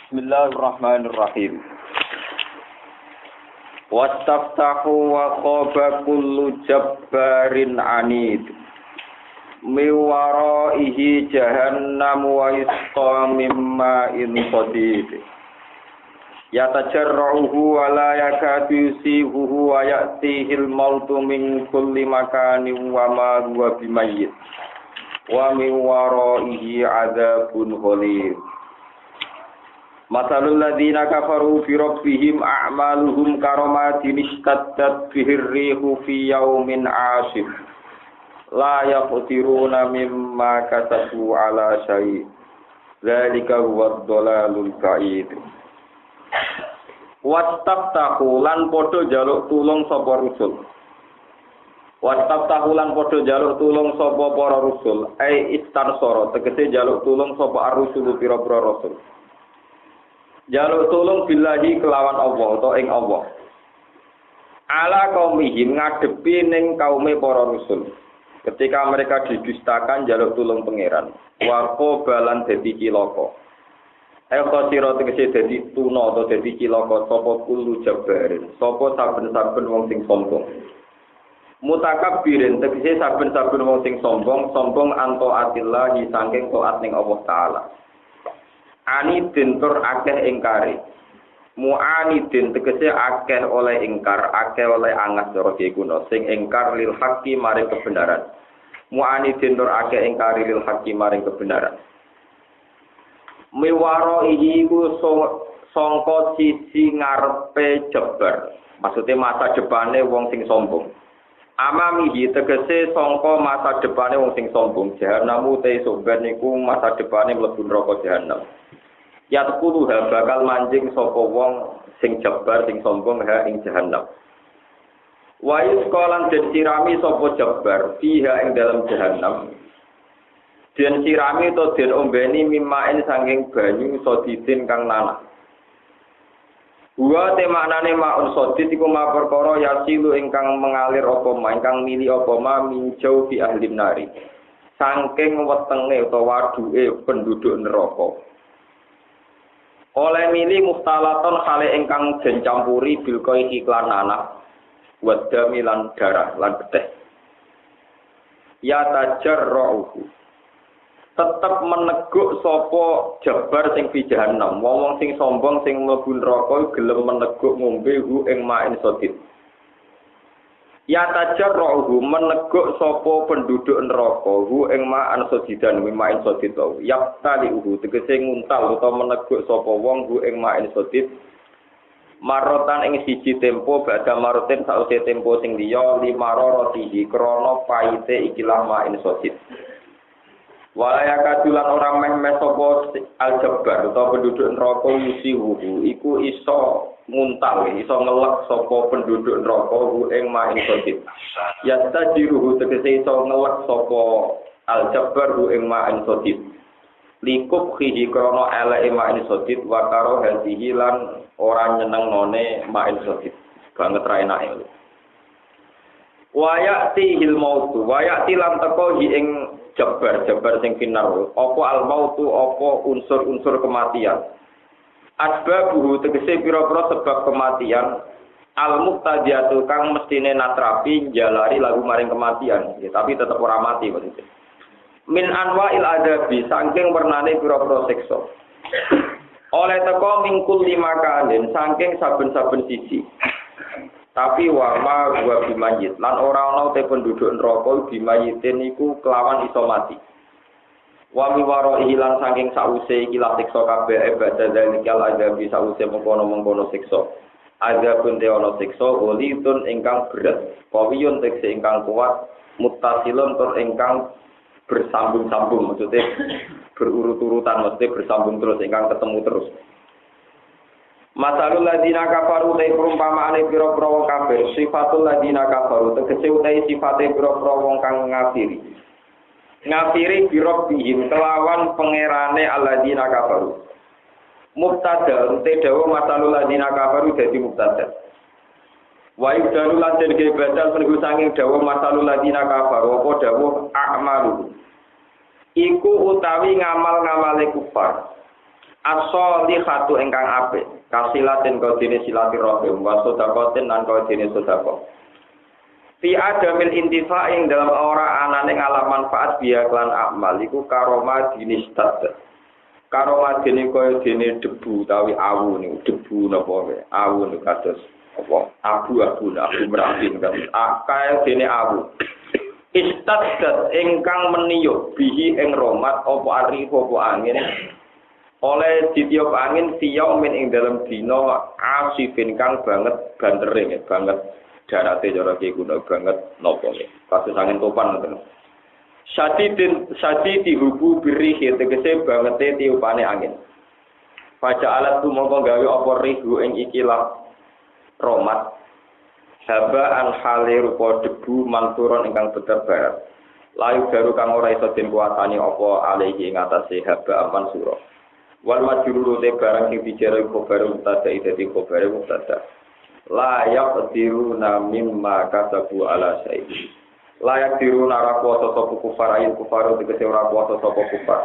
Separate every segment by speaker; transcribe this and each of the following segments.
Speaker 1: Bismillahirrahmanirrahim. Wastaftahu wa khaba kullu jabbarin anid. Miwaraihi jahannam wa yusqa min ma'in sadid. Yatajarruhu wa la yakadu yusihuhu wa ya'tihil mautu min kulli makanin wa ma huwa bimayyit. Wa min waraihi 'adzabun ghalidh. Masalul ladzina kafaru bi rabbihim a'maluhum karamatin istaddat bihir rihu fi yaumin 'asif la yaqdiruna mimma kasabu ala syai' dzalika huwad dhalalul ba'id. Wastaftahu lan padha njaluk tulung sapa rusul. Wastaftahu lan padha njaluk tulung sapa para rusul ai istansara tegese njaluk tulung sapa ar-rusul pira-pira rasul. Jaluk tulung billahi kelawan Allah atau ing Allah. Ala kaumihim ngadepi ning kaume para rusul. Ketika mereka didustakan jaluk tulung pangeran. Wa qabalan dadi cilaka. Eko sira tegese dadi tuna atau dadi cilaka sapa kulo jabarin. Sapa saben-saben wong sing sombong. Mutakabbirin tegese saben-saben wong sing sombong anto atillah saking taat ning Allah taala. Anidin tur akeh ingkari. Mu'anidin tegese akeh oleh ingkar, akeh oleh angas cara diguna sing ingkar lil haqqi maring kebenaran. Mu'anidin tur akeh ingkari lil haqqi maring kebenaran. Miwaro iku sangka sisi ngarepe jebar. Maksudnya masa depane wong sing sombong. Amamihi tegese sangka masa depane wong sing sombong. Jahanam te sobat niku masa depane mlebu neraka jahanam. Ya tekuluha bakal manjing sapa wong sing jebar sing sombong ha ing jahanam. Wa iskolan den sirami sapa jebar fiha ing dalam jahanam. Den sirami to den ombeni mimain saking banyu sodidin kang nanah. Wa te maknane maun sodid iku ma perkara yasilu ingkang mengalir apa ma ingkang mili apa ma minjau fi ahli nari. Saking wetenge utawa waduke penduduk neraka. Oleh mili muhtalaton khale ingkang den campuri bilkoi iklan anak wadami lan darah lan beteh. Ya tajarruhu tetep meneguk sapa jabar sing fi jahannam wong sing sombong sing mlebu neraka gelem meneguk ngombe hu ing ma'in sadid. Ya tajarruhu meneguk sapa penduduk neraka hu ing ma'an sadidan ma'in sadid tau yaptalihu tegese nguntal utawa meneguk sapa wong hu ing ma'in sadid marotan ing siji tempo badha maroten sause tempo sing liya limarorotihi krana paite ikilah ma'in sadid. Walaya kadulan orang meh-meh sapa aljabar utawa penduduk neraka yusihu iku iso nguntal iso ngelek sapa penduduk neraka ing ma'in sadid. Yastajiruhu tegese iso ngelek sapa aljabar ing ma'in sadid. Likub khihi krana eleke ma'in sadid wa karo hadihi lan ora nyenengnone ma'in sadid. Banget ra enake. Wayati hil mautu wayati lan teko ing jabar sing finar apa al mautu apa unsur-unsur kematian asbabuhu tegese pira-pira sebab kematian al muqtadiyatu kang mestine natrapi jalari lagu maring kematian ya, tapi tetep ora mati maksudnya min anwa'il adabi saking wernane pira-pira siksa oleh teko mingkul lima kalin saking saben-saben sisi. Tapi wama gua bimayit lan ora ana te penduduk neraka bimayitin niku kelawan iso mati. Wa miwaro ilang saking sause ikilah siksa kabeh ibadah zalikal adabi sause mengkono-mengkono siksa. Azabun te ana siksa ulitun ingkang berat, kawiyun tekse ingkang kuat, muttasilun tur ingkang bersambung-sambung maksudnya berurut-urutan maksudnya bersambung terus ingkang ketemu terus. Masalul ladina kafaru te perumpamaane pira-pira wong kafir, sifatul ladina kafaru tegese utahe sifate pira-pira wong kang ngafiri. Ngafiri birobihim kelawan pangerane alladina kafaru. Mubtada te dawa masalul ladina kafaru dadi mubtada. Wa yudalu lan den gebatan penunggu sanging dawa masalul ladina kafaru apa dawuh a'malu. Iku utawi ngamal-ngamale kufar. As-sholihatu ingkang apik, kasilatin kodene silaturahim wa sedekatin lan kodene sedekah. Fi adamil intifa ing dalam ora anane ngalah manfaat biya lan amal iku karoma dinistad. Karoma dene kaya dene debu utawi awu niku debu napa wae. Awu niku kados apa? Abu merapi kados kaya dene awu. Istaddat ingkang meniyup bihi ing romat apa arif apa angin. Oleh ditiup angin siyau min ing dalam dina asifin kang banget bantering banget darate cara ki guna banget napa nggih kados angin topan ngoten sadi dihubu biri tegese bangete tiupane angin baca alat tumangka gawe apa rihu ing ikilah romat haba an hale rupa debu manturon ingkang beter-beter layu baru kang ora iso den kuwasani apa alihi ing atase haba aman sura wal majruru te barang sing bicara khabar mubtada dadi khabar mubtada layak diruna mimma katabu ala sayyid layak diruna ra kuwasa sapa kufar ayat kufar tegese ora kuwasa sapa kufar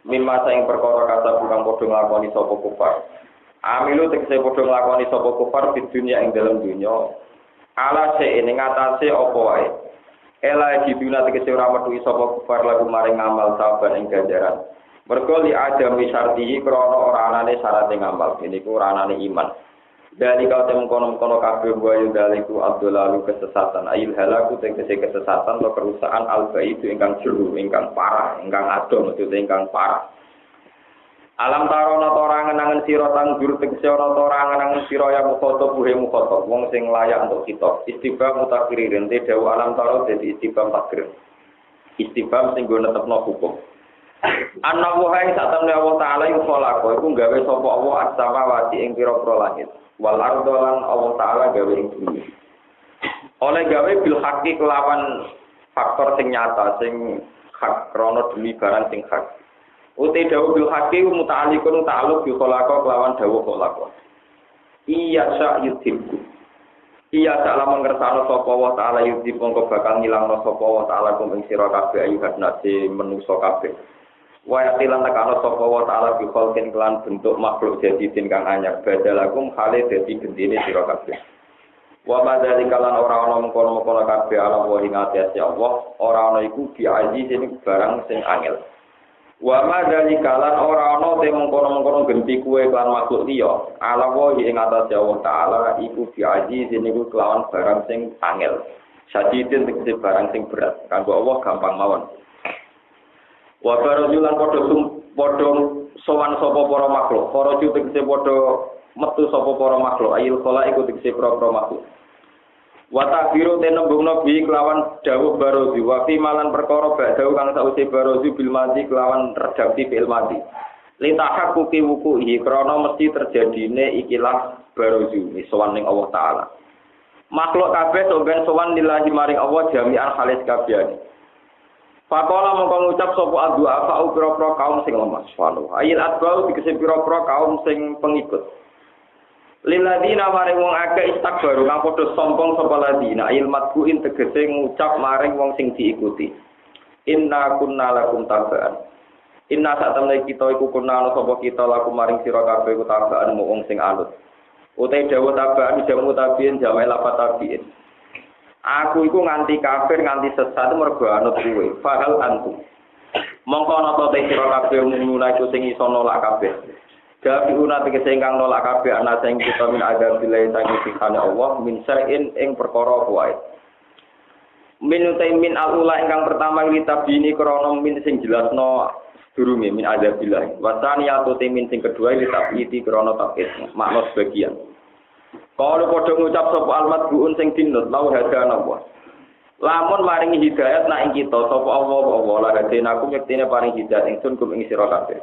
Speaker 1: mimma saing perkara katabu kang padha nglakoni sapa kufar amilu tegese padha nglakoni sapa kufar di dunia ing dalam dunya ala sayyid ing atase apa wae ela jiduna tegese ora metu sapa kufar lagu maring ngamal saban ing ganjaran mergo li adam syartihi krana ora anane syarat ngamal niku ora anane iman dari kau temu kono kabeh wae daliku abdulalu kesesatan ayil halaku tegese kesesatan atau kerusakan alba itu ingkang juru ingkang parah ingkang ado maksud ingkang parah alam tarona orang ngenangen sira tanggur tegese ora orang ngenangen sira ya mukhoto buhe mukhoto wong sing layak untuk kita istibam mutakirin te dawu alam taro dadi istibam takrir istibam sing go netepno hukum ana wae sak temne Allah taala iku kholaqo iku gawe sapa Allah as-samawati ing pira-pira langit wal ardo lan Allah taala gawe ing bumi oleh gawe bil haqqi kelawan faktor sing nyata sing hak krana demi barang sing hak uti dawuh bil haqqi muta'alliqun ta'alluq bi kholaqo kelawan dawuh kholaqo iya sa yudhibku iya salah mengersano sapa wa taala yudhib mongko bakal ngilangno sapa wa taala kum ing sira kabeh ayu kadnate manusa kabeh wa yatilan takana sapa wa ta'ala bi khalqin kelan bentuk makhluk jadi kang anyar badalakum khale dadi gendine sira kabeh wa madzalika lan ora ana mengkono-mengkono kabeh ala wa ing ati Allah ora ana iku bi ajizin barang sing angel wa madzalika lan ora ana te mengkono-mengkono genti kuwe kelan makhluk liya ala wa ing ati Allah taala iku bi ajizin iku kelawan barang sing angel sadidin tegese barang sing berat kanggo Allah gampang mawon wa barajulan padha sowan sapa para makhluk para tegese padha metu sapa para makhluk ayil khala iku tegese para makhluk wa tabiru tenembungna bi kelawan dawuh barozi wa fi malan perkara badau kang sause barozi bil madi kelawan redaksi fil madi litahaqquqi wuquhi krana mesti terjadine ikilah barozi sowan ning Allah taala makhluk kabeh soben sowan lillahi maring Allah jami'an halis kabehane Pakola mongko ngucap sapa adua fa upro-pro kaum sing lemah. Walu. Ayil atbau dikese pira-pira kaum sing pengikut. Liladina maring wong akeh istakbaru kang padha sombong sapa ladina ayil matbuin tegese ngucap maring wong sing diikuti. Inna kunna lakum tabaan. Inna satamne kita iku kunna sapa kita lakum maring sira kabeh iku tabaan wong sing anut. Utai dawuh tabaan jamu tabiin jamai lapat tabiin. Aku iku nganti kafir nganti sesat mergo anut kuwe. Fahal antum. Mongko ana ta sira kabeh munguna iku sing iso nolak kabeh. Gabi una tegese ingkang nolak kabeh ana sing kita min ada bilai sangi sikane Allah min sa'in ing perkara wae. Min utaimin alula ingkang pertama litabini krana min sing jelasno durunge min ada bilai. Wasani atau min sing kedua litabiti krana takit makna sebagian. Kalau padha ngucap sapa almat buun sing dinut lau hadana apa. Lamun maringi hidayat nak ing kita sapa Allah la hadena aku yektene paring hidayat ingsun kum ing sira kabeh.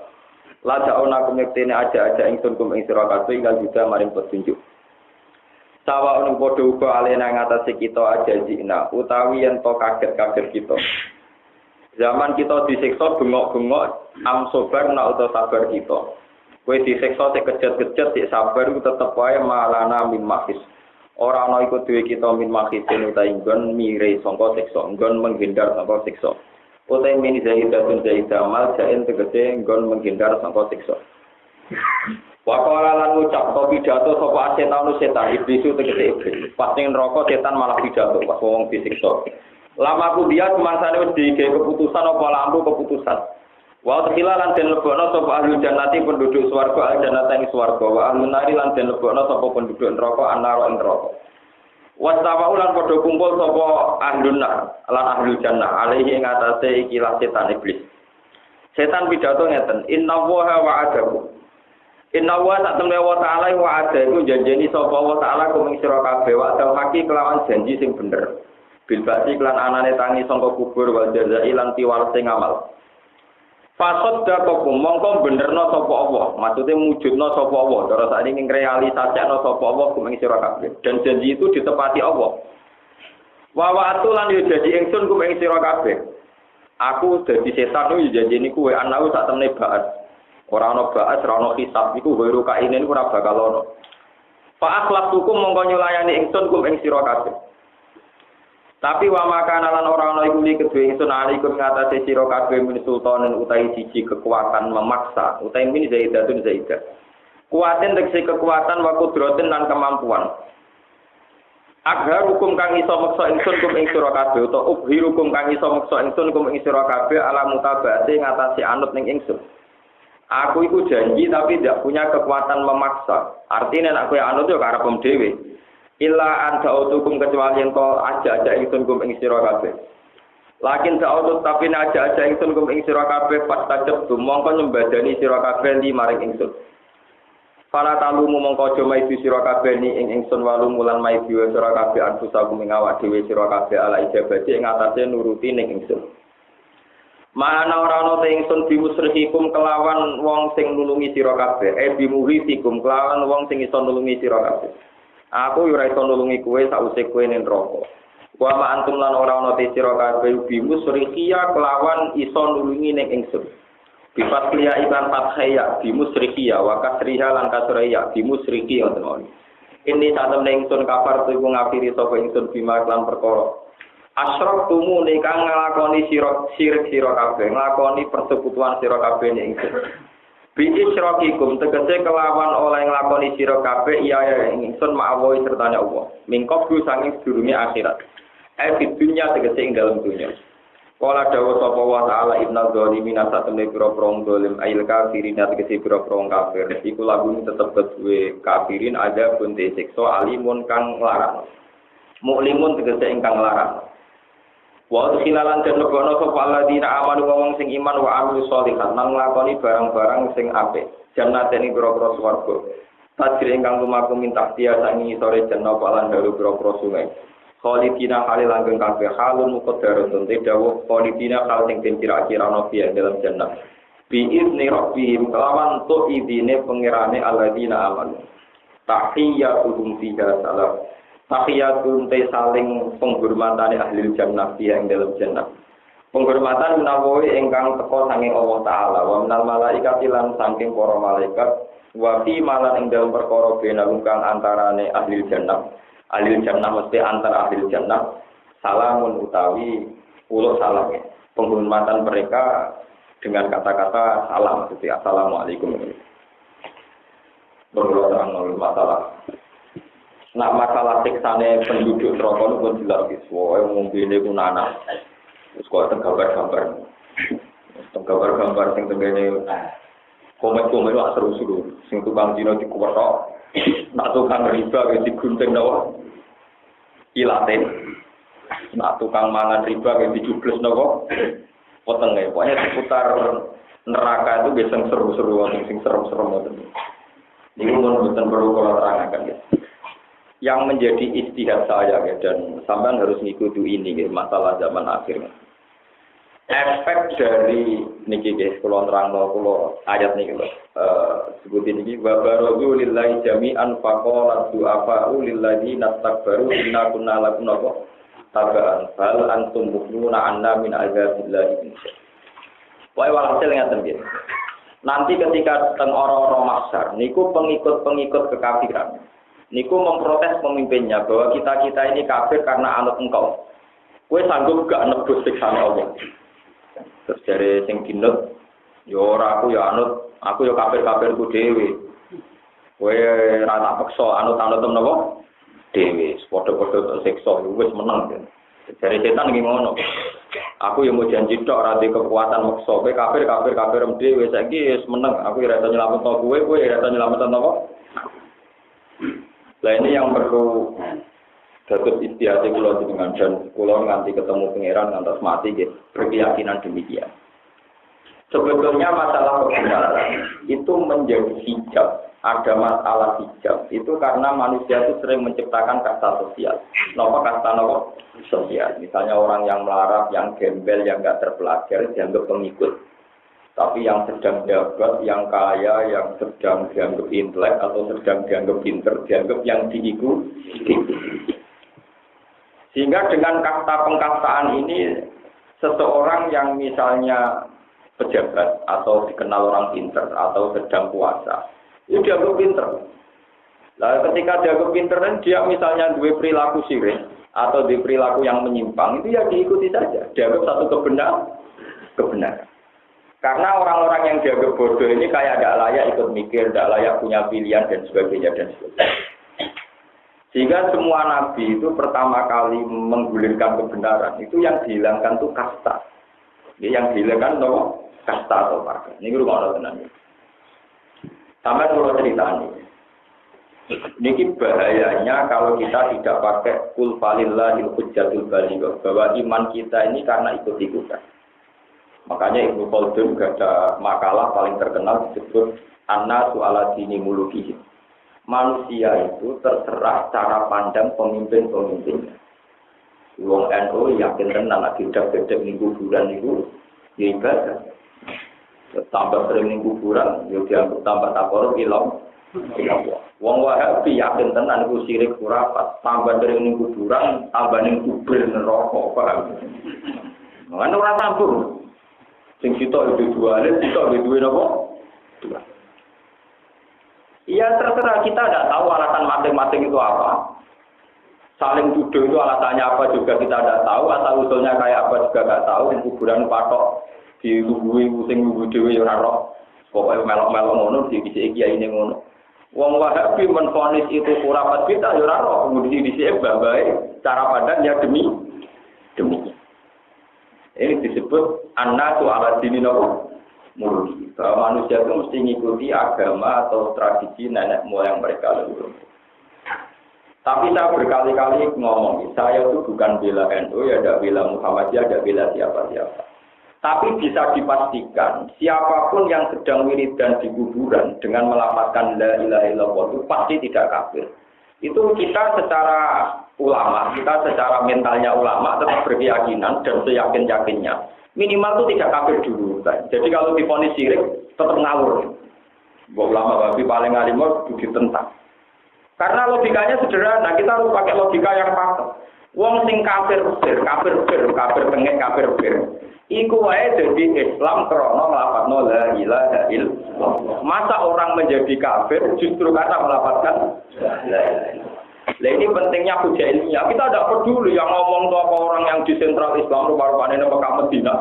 Speaker 1: La jauna aku yektene aja ingsun kum ing sira kabeh ingkang bisa maring petunjuk. Sawa ning padha uga alena ngatasi kita aja jina utawi yen to kaget-kaget kita. Zaman kita disiksa bengok-bengok am sobar nak utawa sabar kita. Kowe disiksa sik kejet-kejet sik sabar iku tetep wae malana min mahis. Ora ana iku duwe kita min mahis utawi nggon mire sangka siksa, nggon menghindar sangka siksa. Utawi min zaidatun zaidah mal jain tegese nggon menghindar sangka siksa. Wa qala lan ngucap to pidato sapa setan iblis tegese iblis. Pas ning neraka setan malah pidato pas wong disiksa. Lama dia semangsane wis dikek keputusan apa lampu keputusan. Wa tekhilalan den lebokno sapa ahli jannati penduduk swarga al jannata ing swarga wa ahli nari lan den lebokno sapa penduduk neraka anara ing neraka. Wastawa ulan padha kumpul sapa ahlun nar lan ahli jannah alaihi ing atase ikilah setan iblis. Setan pidato ngeten, inna wa'adahu. Inna wa ta'ala wa ta'ala wa'ada iku janjeni sapa wa ta'ala kuming sira kabeh wa haki kelawan janji sing bener. Bil basi lan anane tangi sangka kubur wal jazai lan tiwal sing amal. Fasad dakum mongko benerno sapa Allah, maksude mujudno sapa Allah, cara sakniki ngrealisasikno sapa Allah kuming sira kabeh. Dan janji itu ditepati Allah. Wa wa'atu lan yo janji ingsun kuming sira kabeh. Aku dadi setan yo janjeni kuwe anaku sak temne baat. Ora ana baas, ora ana hisab iku weru kainen ora bakal ana. Fa akhlaqtukum mongko nyulayani ingsun kum ing sira kabeh. Tapi wa makana lan ora ana iku li kedue ingsun alaikum ngatasi sira kabeh min sultanen utahi siji kekuatan memaksa, utahi min zaidatun zaidah. Kuatin tegese kekuatan wa kudratin lan kemampuan. Agar hukum kang iso meksa ingsun kum ing sira kabeh utawa ubhirukum kang iso meksa ingsun kum ing sira kabeh ala mutabate ngatasi anut ning ingsun. Aku itu janji tapi tidak punya kekuatan memaksa. Artinya nek kowe anut yo karepem dhewe. Illa anta utukum kecuali engko aja-aja ingsun kum ing sira kabeh. Lakin ta'udut tapi aja-aja ingsun kum ing sira kabeh pas tajeb mongko nyembadani sira kabeh li maring ingsun. Fala talumu mongko aja maidu sira kabeh ni ing ingsun walu mulan maidu sira kabeh anfusakum ing awak dhewe sira kabeh ala ijabati ing atase nuruti ning ingsun. Mana ora ana te ingsun bimusrihikum kelawan wong sing nulungi sira kabeh, bimuhitikum kelawan wong sing iso nulungi sira kabeh. Aku ora iso nulungi kowe sause kowe ning neraka. Wa ma antum lan ora ana te sira kabeh bimusrihiya kelawan iso nulungi ning ingsun. Bifasliya iban fathaya bimusrihiya wa kasriha lan kasriya bimusrihi ngoten. Ini satemene ingsun kafar iku ngafiri sapa ingsun bima lan perkara. Asyrok tumu nikang nglakoni sirik sira kabeh, nglakoni persekutuan sira kabeh ning ingsun. Bi isyrakikum tegese kelawan oleh nglakoni sira kabeh iya ingsun ma'awi sertane Allah. Mingkop ku saking sedurunge akhirat. Di dunya tegese ing dalem dunya. Kala dawuh sapa wa ta'ala innal zalimina satamne pira-pira zalim ail kafirin tegese pira-pira kafir. Iku lagu tetep kedue kafirin ada pun disiksa alimun kang nglarang. Muklimun tegese ingkang nglarang. Wa khilalan den legono sapa alladzina amanu wong sing iman wa amilus sholihat lan nglakoni barang-barang sing apik. Jannaten ing pira-pira swarga. Tajri ingkang lumaku minta tiya sangi sore jenna palan dalu pira-pira sungai. Khalidina halil langgeng kabeh halun muqaddaratun dawuh khalidina hal sing den kira-kira ana piye dalam jannah. Bi izni rabbihim kelawan tu idine pengirane alladzina amanu. Tahiyyatuhum fiha salam. Tahiyatun te saling penghormatan ahli jannah yang dalam jannah. Penghormatan menawi ingkang teka saking Allah Taala wa minal malaikat lan saking para malaikat wa fi malan ing dalam perkara benalung kang antarane ahli jannah. Ahli jannah mesti antara ahli jannah salamun utawi ulo salam. Penghormatan mereka dengan kata-kata salam seperti assalamualaikum. Berulang masalah. Nak masalah siksane penduduk neraka pun jelas wis wae ngombene ku nana. Wis kok gambar-gambar. Gambar-gambar sing tengene komen-komen wak seru-seru. Sing tukang dino dikuwetok. Nak tukang riba wis digunting napa? Ilaten. Nak tukang mangan riba wis dijubles napa? Wetenge. Pokoknya seputar neraka itu biasanya seru-seru sing serem-serem ngoten. Niku mun mboten perlu kula terangaken ya. Yang menjadi ijtihad saya ya, dan sampean harus ngikuti ini ya, masalah zaman akhir. Efek dari niki guys, kula nerangno kula ayat niki lho. Sebutin niki wa barazu lillahi jami'an faqala du'afa lillazi nastakbaru inna kunna lakum tabaan fal antum mu'minuna anna min azabillahi. Wae walhasil ngaten nggih. Nanti ketika teng ora-ora mahsyar niku pengikut-pengikut kekafiran niku memprotes pemimpinnya bahwa kita ini kafir karena anut engkau. Kowe sanggup gak nebus siksane Allah? Terus dari sing dinut, ya ora aku ya anut Aku yo kafir-kafirku dhewe. Kowe ra tak peksa anut-anut napa? Dhewe, padha-padha siksa wis meneng. Dari setan iki ngono. Aku yang mau janji tok ora di kekuatan maksa kowe kafir dhewe saiki wis meneng. Aku ora iso nyelametno kowe ora iso nyelametno apa? Lah ini yang perlu dapat istiadat kula dengan dan kula nganti ketemu pangeran ngantos mati nggih berkeyakinan demikian. Sebetulnya masalah kebenaran itu menjadi hijab. Ada masalah hijab itu karena manusia itu sering menciptakan kasta sosial. Kenapa kasta sosial? Misalnya orang yang melarat, yang gembel, yang nggak terpelajar dianggap pengikut. Tapi yang sedang jabat, yang kaya, yang sedang dianggap intelek atau sedang dianggap pinter, dianggap yang diikuti. Sehingga dengan kasta pengkastaan ini, seseorang yang misalnya pejabat atau dikenal orang pinter atau sedang puasa, itu dianggap pinter. Nah, ketika dianggap pinter dan dia misalnya dua perilaku sirik atau dua perilaku yang menyimpang, itu ya diikuti saja. Dianggap satu kebenaran. Karena orang-orang yang dianggap bodoh ini kayak tidak layak ikut mikir, tidak layak punya pilihan dan sebagainya. Sehingga semua nabi itu pertama kali menggulirkan kebenaran, itu yang dihilangkan itu kasta. Yang dihilangkan itu kasta atau marga. Ini rumah Allah tenang. Sampai kalau cerita ini bahayanya kalau kita tidak pakai kul falillahil hujjatul baligh, bahwa iman kita ini karena ikut-ikutan. Makanya Ibnu Khaldun ada makalah paling terkenal disebut An-nasu ala dini mulukihim. Manusia itu terserah cara pandang pemimpin-pemimpinnya. Wong NU yakin tenan nek didak-dak ning kuburan niku ya ibadah. Tambah sering ning kuburan yo dianggap tambah takorup ilang. Wong Wahabi yakin tenan iku syirik khurafat, tambah sering ning kuburan, tambah ning kubur neraka, paham. Mangane ora sambung. Sing sitok itu duale, sitok itu duwe napa? Dua. Iya terserah, kita tidak tahu alasan masing-masing itu apa. Saling tuduh itu alasannya apa juga kita tidak tahu, asal usulnya kayak apa juga tidak tahu. Yang kuburan patok dilungguhi sing lungguh dhewe ya ora roh. Pokoke melok-melok ngono dikisi kiai ini ngono. Wong Wahabi menfonis itu khurafat kita ya ora roh, kemudian dhisik bae cara pandang ya demi. Ini disebut an-nasu ala dini mulki. Bahwa manusia itu mesti mengikuti agama atau tradisi nenek moyang mereka leluhur. Tapi saya berkali-kali ngomong, saya itu bukan bela NU, ya tidak bela Muhammadiyah, tidak bela siapa-siapa. Tapi bisa dipastikan, siapapun yang sedang wiridan di kuburan dengan melafazkan la ilaha illallah itu pasti tidak kafir. Itu kita secara ulama, kita secara mentalnya ulama tetap berkeyakinan dan seyakin-yakinnya. Minimal itu tidak kafir dulu. Jadi kalau divonis syirik tetap ngawur. Ulama babi paling alim itu ditentang. Karena logikanya sederhana, kita harus pakai logika yang patut. Wong sing kafir tengek kafir bir. Iku wae dadi Islam krana nglafadzno la ilaha illallah. Masa orang menjadi kafir justru karena melafadzkan la ilaha illallah. Lah ini pentingnya hujah ilmiah. Kita tidak peduli yang ngomong itu apa orang yang di sentral Islam rupa-rupanya Mekah Madinah.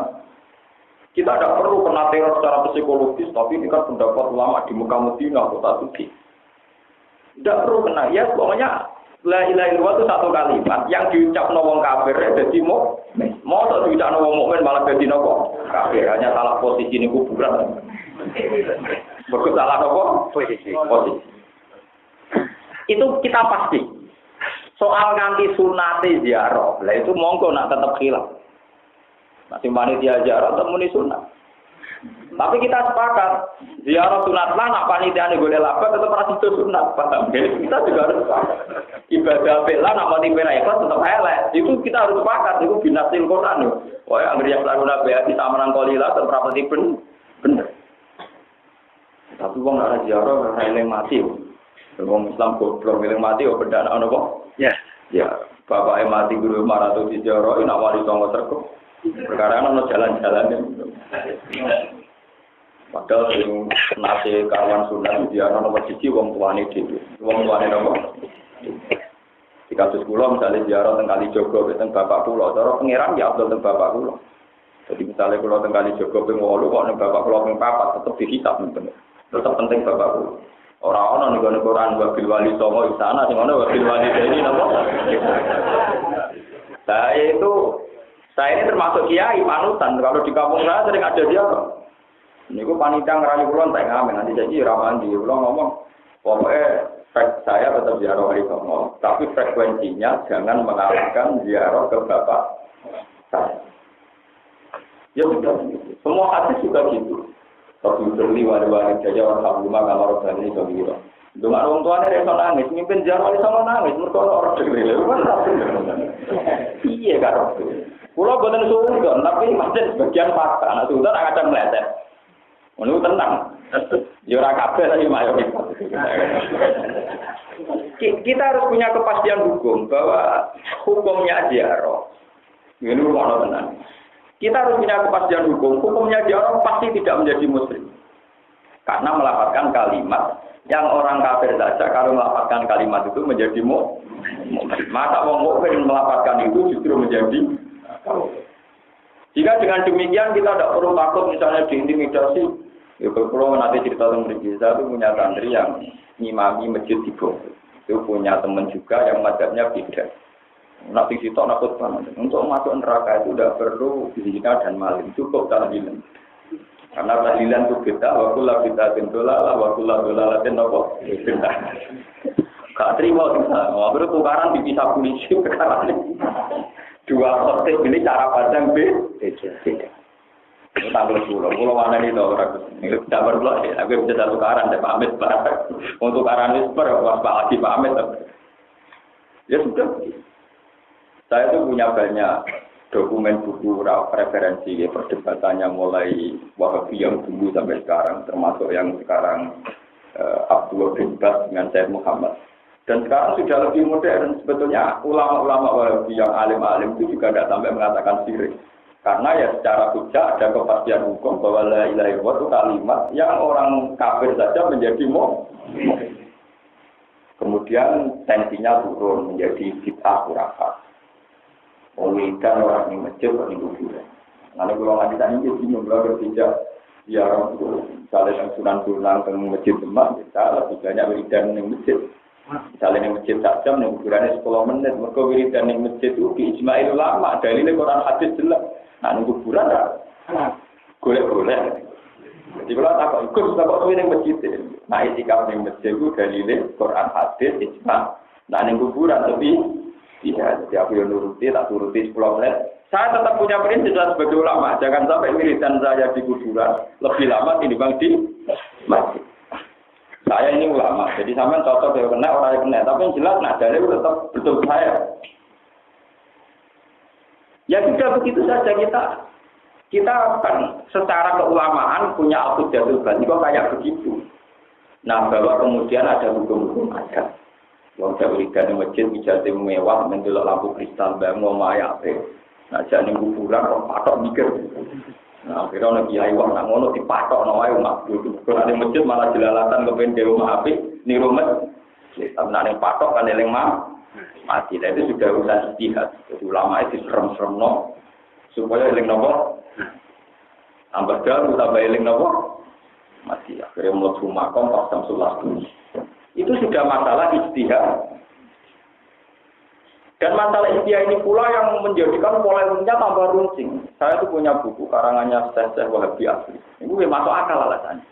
Speaker 1: Kita tidak perlu kena teror secara psikologis, tapi ini kan pendapat ulama di Mekah Madinah kota suci. Tidak perlu kena. Ya pokoknya la ilaha illallah itu satu kalimat yang diucapno wong kafir dadi mukmin. Mosok diucapno wong mukmin malah dadi napa? Kafir. Hanya salah posisi ning kuburan. Berikut salah napa? Posisi. Itu kita pasti. Soal nganti sunate ziarah, lah itu monggo nak tetap khilaf. Masih panitia ziarah temuni sunat. Tapi kita sepakat, ziarah sunat lah nak panitia nih golek laba tetap ora sido sunat, paham? Jadi kita juga harus sepakat. Ibadah bela nak panitia ikhlas tetap elek. Itu kita harus sepakat, itu binasil Quran. Wah, anggere yang lalu nabi ati samanan qalila tetap rapati bener. Tapi wong ora ziarah ora eling mati. Wong Islam goblok eling mati kok beda ana kok. Ya, bapake mati guru marah tuh diziarah nak wali songo serkep. Perkara ana jalan-jalan. Padahal sing nase kawan sunat dia ana nomor 1 wong tuane dhewe. Wong tuane napa? Di kasus kula misalnya ziarah teng Kalijogo teng bapak kula, cara pangeran ya Abdul teng bapak kula. Jadi misalnya kula teng Kalijogo ping 8 kok ning bapak kula ping 4 tetep dihisab bener. Tetap penting bapakku. Orang-orang nih Quran wabil wali songo istana, sing ono wabil wali ini napa? Saya ini termasuk kiai panutan. Kalau di kampung saya sering ada dia. Niku panitia ngerayu kulon tak ngamen nanti jadi ramandi. Kulon ngomong, pokoknya saya tetap ziarah wali songo, tapi frekuensinya jangan mengalahkan ziarah ke bapak saya. Ya sudah, semua hadis juga gitu. Tapi beli wali-wali saja alhamdulillah kamar roda ini begitu. Dengan orang tuanya dia nangis, mimpin ziarah wali songo nangis, mereka orang degil. Iya kan? Pulau buatan sultan, tapi masih sebagian fakta. Anak sultan akan meleset. Menurut tenang, jurah kabel tadi mayoritas. Kita harus punya kepastian hukum bahwa hukumnya ziarah. Ini rumah tenang. Kita harus punya kepastian hukumnya ziarah pasti tidak menjadi muslim. Karena melafalkan kalimat yang orang kafir saja kalau melafalkan kalimat itu menjadi mukmin. Masa wong mukmin melafalkan itu justru menjadi kafir. Jika dengan demikian kita tidak perlu takut misalnya diintimidasi. Ya kalau nanti cerita tentang Rizal itu punya santri yang ngimami masjid di Bogor. Itu punya teman juga yang mazhabnya beda. Nanti situ nakut banget. Untuk masuk neraka itu tidak perlu zina dan maling, cukup tahlilan. Karena tahlilan itu beda, wakulah beda tentulah, wakulah dolalatin nopo beda. Gak terima kita, waktu tukaran dipisah polisi sekarang ini. Dua kotek ini cara pandang beda. Tanggal 10, kalau mana ini tahu ragu. Ini tidak perlu ya, aku bisa tukaran, saya pamit pak. Untuk tukaran itu lagi pamit. Ya sudah. Saya tuh punya banyak dokumen buku referensi ya, perdebatannya mulai Wahabiyah dulu sampai sekarang, termasuk yang sekarang Abdul Bas dengan Syekh Muhammad. Dan sekarang sudah lebih modern. Sebetulnya ulama-ulama Wahabi yang alim-alim itu juga tidak sampai mengatakan syirik. Karena ya secara hujjah ada kepastian hukum bahwa la ilaha illallah itu kalimat yang orang kafir saja menjadi mukmin. Kemudian tensinya turun menjadi bid'ah khurafat. Olehkan orang yang masjid orang yang kuburan. Nanti kalau nggak ditanya bingung kalau berbeda ya orang itu misalnya yang sunan-sunan ke masjid Demak kita lebih banyak wiridan yang masjid. Misalnya yang masjid saja yang kuburannya 10 menit. Mereka wiridan yang masjid itu diijma'i ulama. Dalilnya Quran hadis jelas. Nah, kuburan tak golek-golek. Jadi kalau tak ikut, tak kok yang masjid. Nah, itikaf yang masjid itu dalilnya Quran hadis ijma'. Nah, yang kuburan tapi tidak. Jadi aku yang nuruti, tak turuti 10 menit. Saya tetap punya prinsip sebagai ulama. Jangan sampai wiridan saya di kuburan lebih lama dibanding di masjid. Saya ini ulama, jadi sampai cocok ya kena orang yang kena. Tapi yang jelas, nah dalil tetap betul saya. Ya sudah begitu saja kita akan secara keulamaan punya al-hujjatul bani kok kayak begitu. Nah bahwa kemudian ada hukum-hukum adat. Wong wiridan di masjid bisa mewah mendelok lampu kristal bangun maya ape. Nah jane kuburan kok patok mikir. Nah akhirnya ana kiai wong nang ngono dipatok wae umat. Kalau ada masjid malah jelalatan kepen dewe ape niru masjid. Tapi nek patok kan eling mati. Nah, itu sudah urusan ijtihad. Jadi ulama itu serem-serem no supaya eling nopo tambah dalu tambah eling nopo mati. Akhirnya mlebu makom pas samsulah dulu. Itu sudah masalah ijtihad. Dan masalah ijtihad ini pula yang menjadikan polemiknya tambah runcing. Saya itu punya buku karangannya Syekh Wahabi asli. Ini masuk akal alasannya.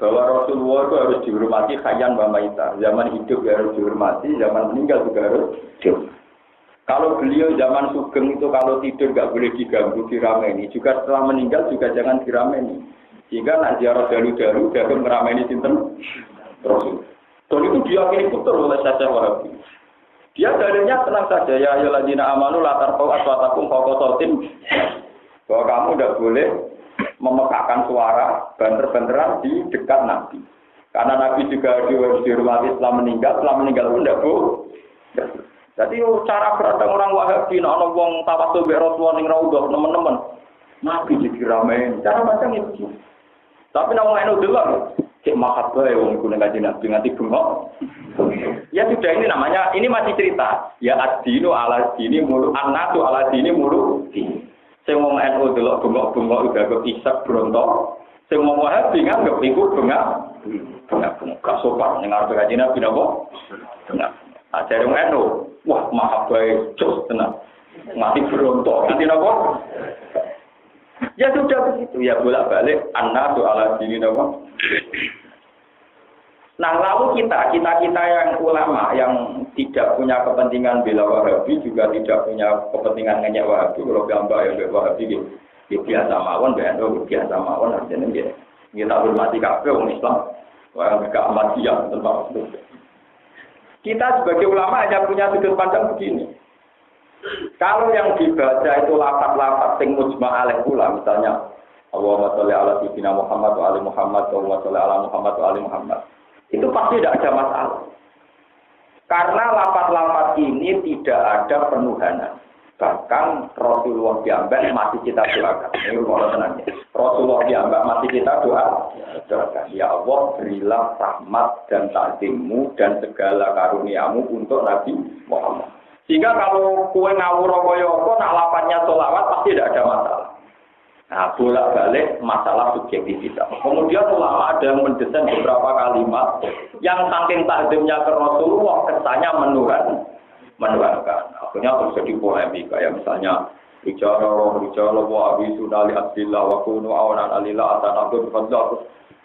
Speaker 1: Bahwa Rasulullah itu harus dihormati khayyan wa maita. Zaman hidup ya harus dihormati, zaman meninggal juga harus dihormati. Kalau beliau zaman sugeng itu kalau tidur nggak boleh diganggu, dirameni. Juga setelah meninggal juga jangan dirameni. Sehingga nak ziarah dalu-dalu dia akan merameni sinten Rasul. Dan itu diyakini betul oleh Syekh Wahabi. Dia dalilnya tenang saja ya ayyuhalladzina amanu la tarfa'u aswatakum fawqa sautin. Bahwa kamu tidak boleh memekakkan suara banter-banteran di dekat Nabi. Karena Nabi juga dihormati setelah meninggal pun tidak boleh. Jadi cara berdatang orang Wahabi, ana wong tawasul be Rasulullah ning raudhah teman-teman. Nabi dikiramen, cara macam itu. Tapi nek wong anu delok, cek mahabbah wong iku nek Nabi nganti bengok. Ya sudah ini namanya, ini masih cerita. Ya ad-dinu ala dini mulu, an-nasu ala dini mulu. Sing wong NU delok bengok-bengok udah kok isak bronto. Sing wong Wahabi nganggep iku bengak. Gak sopan ning arep kaji Nabi napa? Bengak. Ajare wong NU, wah maha baik, jos tenang. Mati berontok. Nanti napa? Ya sudah begitu. Ya bolak-balik annasu ala dini napa? Nah, lalu kita yang ulama yang tidak punya kepentingan bela Wahabi juga tidak punya kepentingan ngenyek Wahabi. Kalau gambar ya Wahabi gitu. Ya biasa mawon, biasa mawon artinya gitu. Kita hormati kabeh wong Islam. Orang gak Ahmadiyah tentang itu. Kita sebagai ulama hanya punya sudut pandang begini. Kalau yang dibaca itu lafaz-lafaz sing mujma' alaih pula, misalnya Allahumma sholli ala sayyidina Muhammad wa ali Muhammad, Allahumma sholli ala Muhammad wa ali Muhammad. Itu pasti tidak ada masalah. Karena lafaz-lafaz ini tidak ada penuhanan. Bahkan Rasulullah diambak masih kita doakan. Ini kalau tenangnya. Rasulullah diambak masih kita doakan. Ya Allah, berilah rahmat dan takzimmu dan segala karuniamu untuk Nabi Muhammad. Sehingga kalau kue ngawur koyo nak lafaznya sholawat pasti tidak ada masalah. Nah, bolak-balik masalah subjektivitas. Kemudian ulama ada yang mendesain beberapa kalimat yang saking takzimnya ke Rasulullah kesannya menuhankan. Akhirnya terjadi polemik kayak misalnya bicara wa abi sunali abdillah wa kunu awanan alillah atanabu bifadlah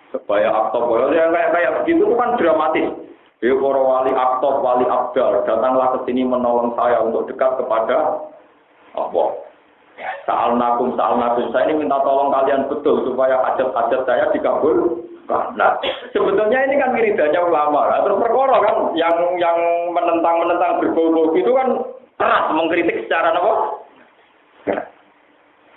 Speaker 1: supaya aktor yang kayak begitu itu kan dramatis. Para wali aktor, wali abdal datanglah ke sini menolong saya untuk dekat kepada Allah. Sa'alnakum. Saya ini minta tolong kalian betul supaya hajat-hajat saya dikabulkan. Nah, sebetulnya ini kan wiridanya ulama. Nah, terus perkara kan yang menentang berbau-bau itu kan keras mengkritik secara apa?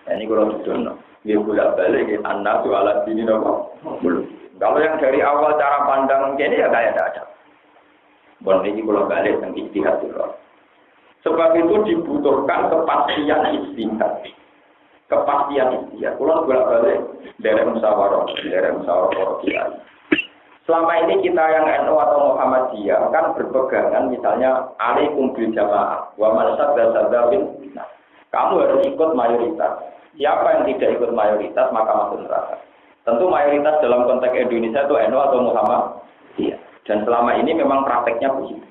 Speaker 1: Nah, ini kalau sudah dia bolak-balik annasu ala dini apa? Belum. Kalau yang dari awal cara pandang ini ya kayak tidak ada. Bon ini bolak-balik yang ijtihad itu. Sebab itu dibutuhkan kepastian ijtihad. Kalau bolak-balik dari musyawarah para kiai. Selama ini kita yang NU atau Muhammadiyah kan berpegangan misalnya alaikum bil jamaah wa man sadda bin. Nah, kamu harus ikut mayoritas. Siapa yang tidak ikut mayoritas maka masuk neraka. Tentu mayoritas dalam konteks Indonesia itu NU atau Muhammadiyah. Dan selama ini memang prakteknya begitu.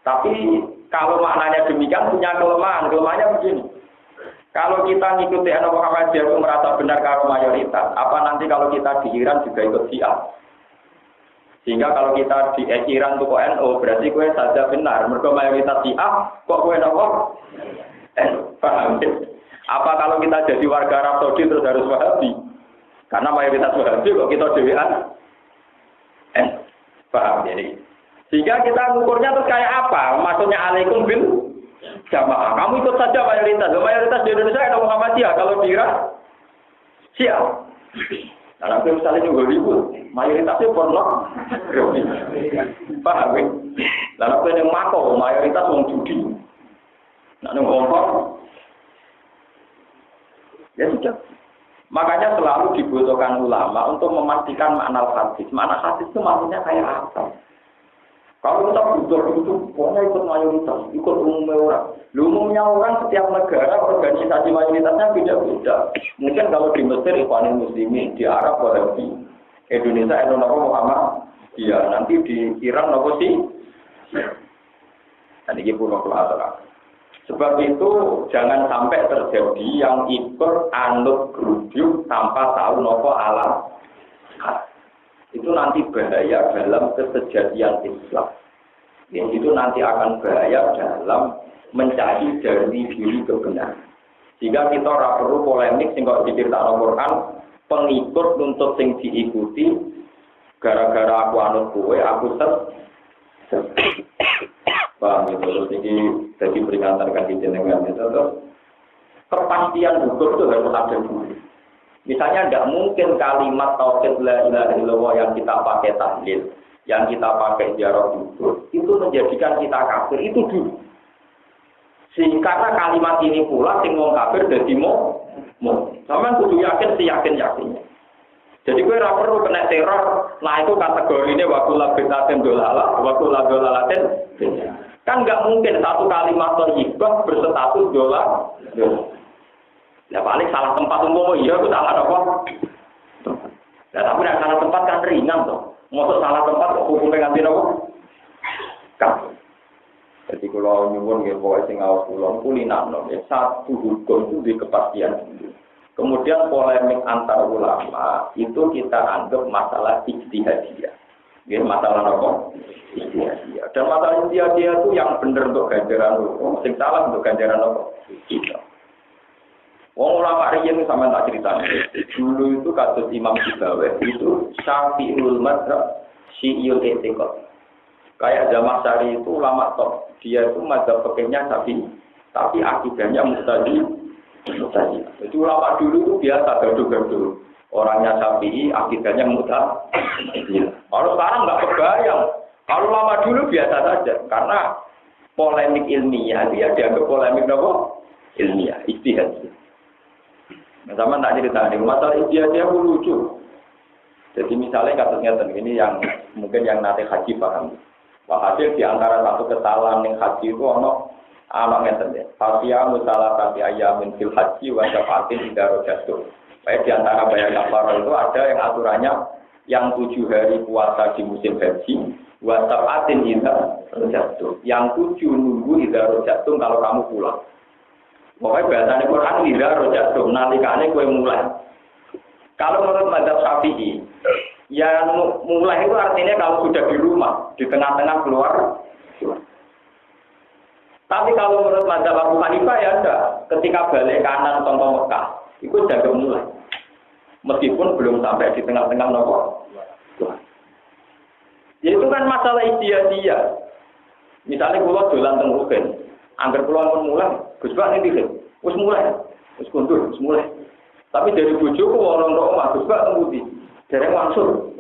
Speaker 1: Tapi kalau maknanya demikian punya kelemahan. Kelemahannya begini. Kalau kita ngikuti NU Muhammadiyah itu merasa benar kalau mayoritas, apa nanti kalau kita di Iran juga ikut Syiah? Sehingga kalau kita di Iran itu kok NU, berarti kue saja benar. Mereka mayoritas Syiah, kok kue NU? Paham? Apa kalau kita jadi warga Arab Saudi terus harus Wahabi? Karena mayoritas Wahabi kok kita dewean? Paham jadi? Sehingga kita ngukurnya terus kayak apa? Maksudnya alaikum bil jamaah. Kamu ikut saja mayoritas. Mayoritas di Indonesia ada Muhammadiyah. Kalau di Irak, Syiah. Nah, kalau misalnya juga ribut, mayoritasnya pondok. Paham ya? Lalu kalau yang mako, mayoritas orang judi. Nah, yang Hongkong, ya sudah. Makanya selalu dibutuhkan ulama untuk memastikan makna hadis. Makna hadis itu maksudnya kayak apa? Kalau kita butuh itu, pokoknya ikut mayoritas, ikut umumnya orang. Umumnya orang setiap negara, organisasi mayoritasnya beda-beda. Mungkin kalau di Mesir, Ikhwanul Muslimin, di Arab, Wahabi, Indonesia, Indonesia, Muhammad, ya nanti di Iran, apa sih? Dan ini pun masalah. Sebab itu jangan sampai terjadi yang ikut anut grup tanpa tahu nopo alam. Itu nanti bahaya dalam kesejatian Islam. Itu nanti akan bahaya dalam mencari dari diri kebenaran. Jika kita ora perlu polemik sing kok diceritakan Al-Qur'an, pengikut nuntut sing diikuti gara-gara aku anut kowe, aku paham itu. Jadi jadi peringatan kaki jenengan itu terus kepastian hukum itu harus ada dulu. Misalnya tidak mungkin kalimat tauhid la ilaha illallah yang kita pakai tahlil, yang kita pakai ziarah kubur itu menjadikan kita kafir itu dulu. Karena kalimat ini pula sing wong kafir dadi mau. Sampeyan kudu yakin yakinnya. Jadi kowe ora perlu kena teror, nah itu kategorine wakula bitaten dolala, wakula dolalaten. Kan enggak mungkin satu kalimat thayyibah berstatus dolar. Ya paling salah tempat umum, iya aku salah apa? Nah, tapi nek salah tempat kan ringan toh. Mosok salah tempat kok hukumnya nganti nopo? Kafir. Jadi kalau nyuwun nggih pokoke sing awas kula kulinano ya satu hukum itu di kepastian dulu. Kemudian polemik antar ulama itu kita anggap masalah ijtihadiyah. Ya masalah apa? Ijtihadiyah. Dan masalah ijtihadiyah itu yang benar untuk ganjaran hukum, sing salah untuk ganjaran apa? Kita. Wong ulama riyen sampean tak critani. Dulu itu kasus Imam Sibaweh itu Syafi'ul Madzhab Syi'ul I'tiqad. Kayak Jamal Sari itu ulama top. Dia itu mazhab fikihnya tapi akidahnya Mu'tazilah. Jadi ulama dulu itu biasa gaduh-gaduh. Orangnya Syafi'i, akidahnya Mu'tazilah. Kalau sekarang nggak kebayang. Kalau ulama dulu biasa saja. Karena polemik ilmiah dia dianggap polemik apa? Ilmiah, ijtihad. Sama tak cerita nih, masalah dia lucu. Jadi misalnya kasusnya ini yang mungkin yang nanti haji paham. Hasil di antara satu kesalahan yang haji itu anak ngeten ya. Fatia musalah kati ayamin fil haji wa syafatin tidak rojatuh. Baik di antara bayar kafar itu ada yang aturannya yang 7 hari puasa di musim haji wa syafatin tidak rojatuh. Yang 7 nunggu tidak rojatuh kalau kamu pulang. Pokoknya bahasanya Quran tidak rojatuh, nalikane kue mulai. Kalau menurut mazhab Syafi'i, ya mulai itu artinya kalau sudah di rumah, di tengah-tengah keluar. Tapi kalau menurut mazhab Abu Hanifah ya enggak, ketika balik kanan contoh Mekah, itu sudah mulai. Meskipun belum sampai di tengah-tengah nopo. Ya itu kan masalah ijtihadiyah. Misalnya kalau dolan teng Rugen, angger kula pun mulai, Gus Bak ini dikit. Wis mulai. Wis kundur, wis mulai. Tapi dari bojoku wong omah Gus Bak ngemudi. Dereng langsung.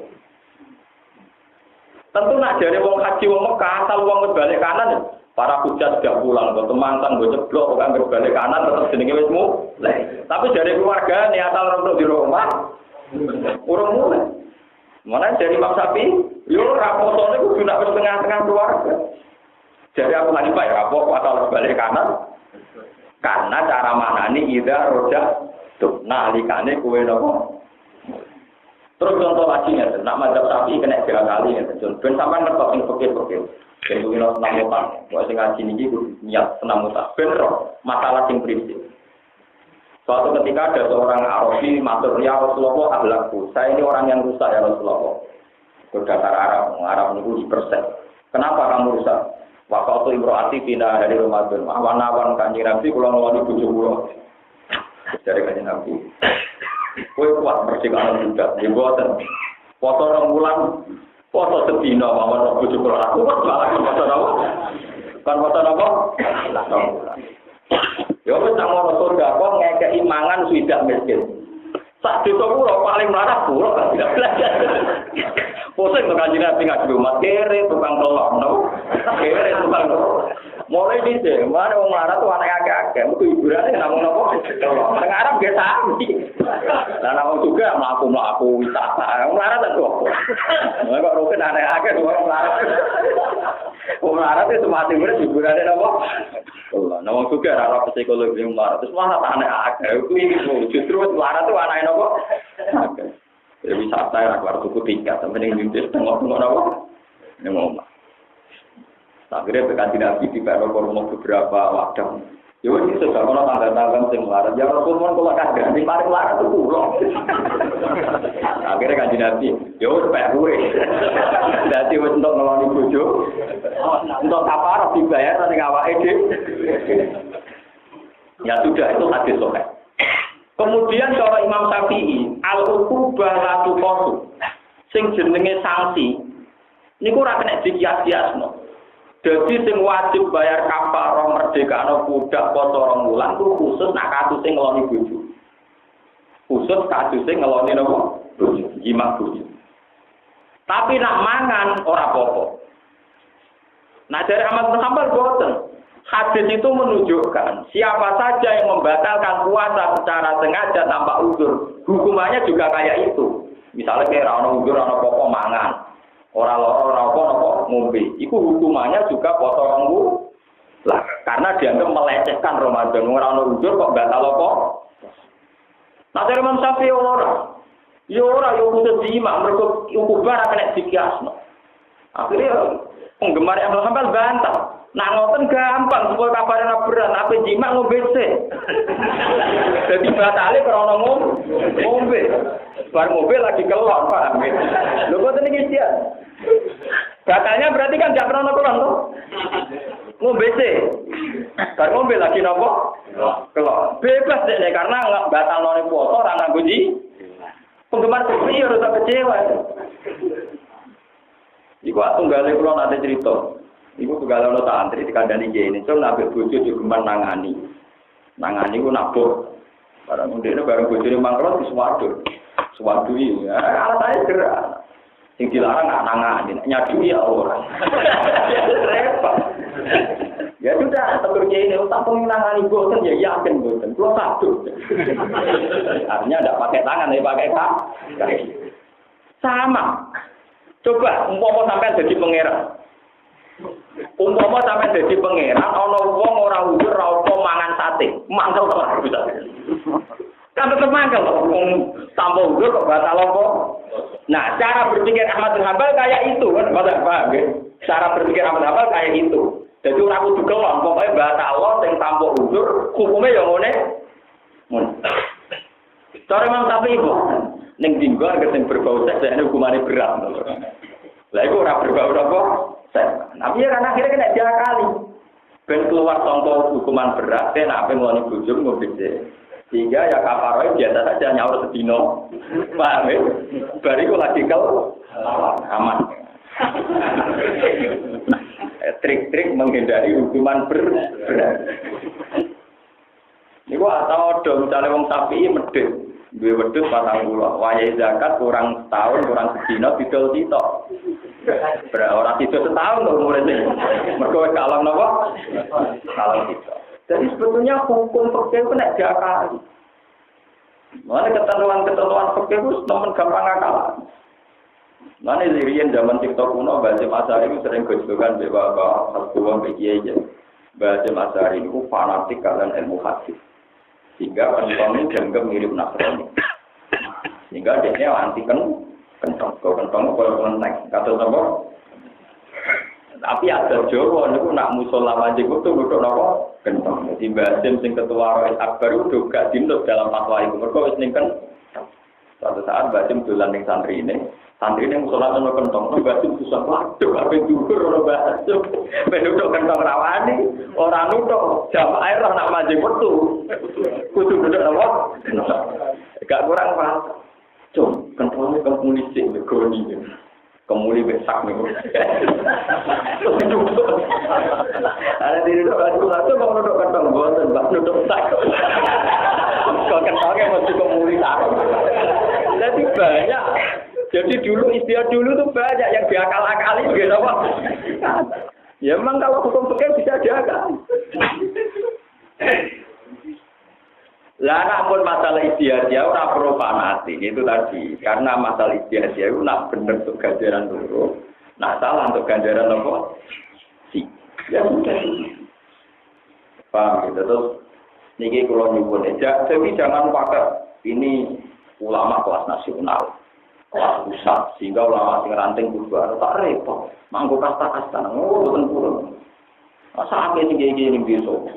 Speaker 1: Tentu nak jare wong haji wong Mekah asal wong balik kanan, para hujat sudah pulang, kok temantan gue ceblok kok angger balik kanan tetep jenenge wis mulai. Tapi jare keluarga nih asal rondo di rumah urung mulai. Mana dari Imam Syafi'i, yo rapotone kudu nak wis tengah-tengah keluarga. Jadi aku tadi Pak ya, rapor asal balik kanan. Karena cara manani ida roja tuh nalikane kue nopo. Terus contoh lagi ya, nak mazhab Syafi'i kena 3 kali ya, ben sampean ngertos sing fikih-fikih. Ben kuwi nang mutan, kok sing ngaji niki kudu niat senam mutan. Ben masalah sing prinsip. Suatu ketika ada seorang Arabi matur, "Ya Rasulullah, ahlakku. Saya ini orang yang rusak ya Rasulullah." Berdasar Arab niku dipersen. Kenapa kamu rusak? Waktu imro'ati pindah dari Ramadan. Awan-awan kanjeng Nabi kula ngeloni bojo kula. Dari kanjeng Nabi. Kowe kuat percikan juga. Nggih boten. Foto 2 bulan, foto sedina mawon bojo kula. Aku kok malah foto napa? Kan foto napa? Ya wis nang ngono surga kok ngekeki mangan swidak miskin. Sak desa kula paling mlarat kula kan tidak belajar. Pusing to kanjeng Nabi ngaji umat kere tukang telok no. Kere tukang telok. Mulai dhisik, mare wong mlarat tuh anak akeh-akeh, mesti hiburane namung napa telok. Teng Arab ge sami. Lah namung juga mlaku-mlaku wisata. Wong mlarat kok. Lah kok rugen anak akeh wong mlarat. Wong mlarat itu mati bener hiburane napa? Allah, namung juga ora psikologi wong mlarat. Terus malah anak akeh. Kuwi justru mlarat tuh anake napa? Akeh. Ya wisata ya keluar tuku tingkat, sampai yang mintis tengok-tengok apa? Ini ngomong. Akhirnya berkanti Nabi di rumah beberapa wadah. Ya ini sudah kalau tangga-tangga yang melarat, ya Rasulullah kalau kagak di mari melarat itu pulang. Akhirnya kanji Nabi, ya udah kayak gue. Jadi untuk ngeloni bojo, untuk kapar dibayar nanti ngawak ide. Ya sudah itu hadis sokai. Kemudian cara Imam Syafi'i, al-uqubah la tuqatu. Sing jenenge sanksi niku ora kena dikias-kiasno. Dadi sing wajib bayar kafarah merdekano budak poso 2 wulan ku khusus nak kasus sing ngeloni bojo. Khusus kasus sing ngeloni napa? Bojo, jimat bojo. Tapi nak mangan ora apa-apa. Nah dari Ahmad bin Hanbal boten. Hadis itu menunjukkan siapa saja yang membatalkan puasa secara sengaja tanpa uzur, hukumannya juga kayak itu. Misalnya kayak orang uzur, orang pokok mangan, orang loro, orang apa ngombe, itu hukumannya juga poso 2 bulan. Karena dianggap melecehkan Ramadan. Orang uzur kok batal apa? Nah dari Imam Syafi'i orang Yo ora yo khusus jima, mergo ukubar kena dikiasno. Akhirnya penggemar yang Hambal bantah. Nah ngoten gampang, supaya kabarnya berat, apa jima ngombe sih. Jadi batale krana ngombe. Bar ngombe lagi kelon, paham ya? Lho kok ini dia. Batalnya berarti kan gak krana kelon toh? Ngombe sih. Bar ngombe lagi nopo? Kelon. Bebas deh karena enggak batalane puasa ora nganggo penggemar sepi ya rasa kecewa. Iku tunggale kula nate cerita. Iku tunggale ana santri dikandani jene, "Cung nabe bojo juga nangani." Nangani ku nabur. Barang ndekne bareng bojone mangkron diswadul. Swadui, alatane gerak. Sing dilarang nangani, nyadui ya ora. Repot. Ya sudah, tegur ini tak pengenangan boten ya yakin boten. Kulo satu. Artinya tidak pakai tangan, tapi pakai kaki. Sama. Coba umpama sampean jadi pangeran. Umpama sampean jadi pangeran, ana wong ora udur ra apa mangan sate. Mangkel to ora bisa. Kan tetep mangkel wong tanpa udur kok batal apa? Nah, cara berpikir Ahmad bin Hanbal kayak itu kan, paham nggih? Cara berpikir Ahmad bin Hanbal kayak itu. Jadi ora kudu kelon, pokoke batal sing tanpa udzur, hukume ya ngene. Cara Imam Syafi'i iku ning dinggo anggere sing berbau seks dene hukumane berat. Lah iku ora berbau apa? Seks. Tapi ya kan akhirnya kena diakali. Ben keluar sangka hukuman berat, ben ape ngloni bojo ngombe. Sehingga ya kafaroh biasa saja nyaur sedino. Paham ya? Bariku lagi aman. Trik-trik menghindari hukuman berat. Niku atau do misalnya wong sapi medhit, duwe wedhus 40, wayahe zakat kurang setahun, kurang sedina didol sitok. Ora sitok setahun kok umure. Mergo wis kalang napa? Kalang sitok. Jadi sebetulnya hukum fikih itu nek diakali. Mana ketentuan-ketentuan fikih itu temen gampang akalan. Mana dirian zaman TikTok kuno Basim Asy'ari itu sering gojlokan bapak satuan PKI aja. Basim Asy'ari itu fanatik kalian ilmu hadis. Sehingga kentong dianggap mirip Nasrani. Sehingga dia anti kentong. Kau kentong kalau kenteng kata apa? Tapi ada Jawa niku nak musola wajib itu kudu napa kentong. Jadi Basim sing ketua Rais Akbar itu gak dinut dalam fatwa itu. Mergo wis ning kan suatu saat Basim dolan ning santri ini musola ono kentong, Basim susah waduh ape dhuwur ora Basim. Ben nutuk kentong rawani, ora nutuk jamaah roh nak majeng metu. Kudu duduk apa? Gak kurang paham. Cung, kentongnya komunis sik negoni. Kemuli besak nih. Ada diri aku mau nuduk kentong boten, bak nuduk sak. Kok kentongnya mesti kemuli tak. Jadi banyak. Jadi dulu istilah dulu tuh banyak yang diakal-akali gitu apa? Ya memang kalau hukum fikih bisa diakal. Lah namun masalah istiadat ora perlu fanatik itu tadi. Karena masalah istiadat itu nak bener untuk ganjaran loro, nak salah untuk ganjaran apa? Si. Ya sudah. Paham gitu terus niki kula nyuwun aja, tapi jangan pakai ini ulama kelas nasional. Kelas pusat sehingga ulama sing ranting kudu tak repot. Manggo kasta-kasta ngoten purun. Masa akeh sing iki besok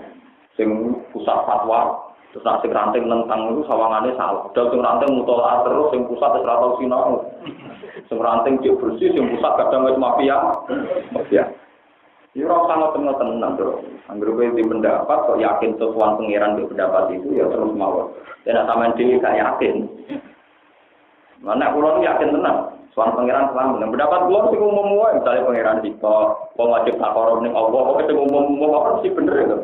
Speaker 1: sing pusat fatwa terus nak sing ranting nentang itu sawangane salah. Padahal sing ranting mutolaah terus sing pusat wis ora tau sinau. Sing ranting cek bersih sing pusat kadang wis mafia. Mafia. Ya ora usah ngoten-ngoten nang anggere kowe di pendapat kok yakin sesuatu pangeran di pendapat itu ya terus mawon. Nek sampean dhewe gak yakin. Mana kula yakin tenan, soal pangeran selamat. Pendapat kula sing umum wae, misalnya pangeran dito, wong wajib takoro ning Allah, kok sing umum kok mesti bener ya.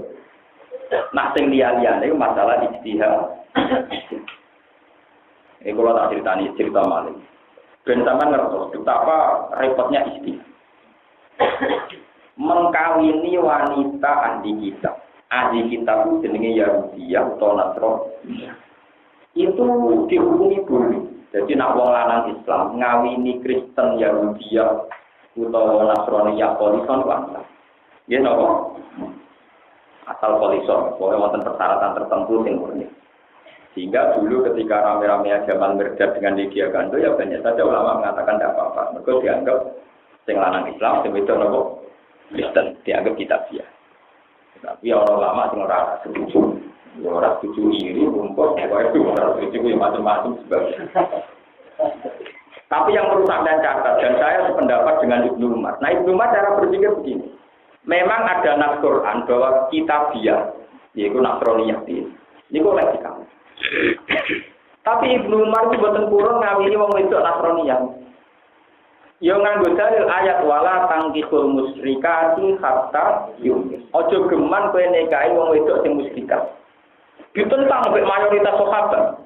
Speaker 1: Nah sing liya-liyane iku masalah ijtihad. Kula tak cerita malih. Ben sampean ngertos betapa repotnya ijtihad. Mengkawini wanita ahli kitab. Ahli kitab itu jenenge Yahudiyah atau Nasrani. Itu dihukumi boleh. Jadi nak wong lanang Islam ngawini Kristen Yahudiyah utawa Nasrani ya polison wae. Nggih napa? Asal polison, pokoke wonten persyaratan tertentu sing murni. Sehingga dulu ketika rame-rame Jamal Mirdad dengan Lydia Gando, ya banyak saja ulama mengatakan tidak apa-apa. Mereka dianggap sing lanang Islam, sing wedok napa Kristen, dianggap kitabiah. Tapi orang lama sing ora setuju. Ya ora setuju ini rumput, pokoke itu ora setuju ya macam-macam sebagainya. Tapi yang perlu Anda catat, dan saya sependapat dengan Ibnu Umar. Nah, Ibnu Umar cara berpikir begini. Memang ada nas Quran bahwa kitabiah, yaitu Nasroniyah ini oleh dikamu. Tapi Ibnu Umar itu boten purun ngawini wong wedok Nasroniyah. Ya nganggo dalil ayat wala tangkihul musyrikati hatta yu'min. Aja geman kowe nikahi wong wedok sing musyrikat. Ditentang oleh mayoritas sahabat.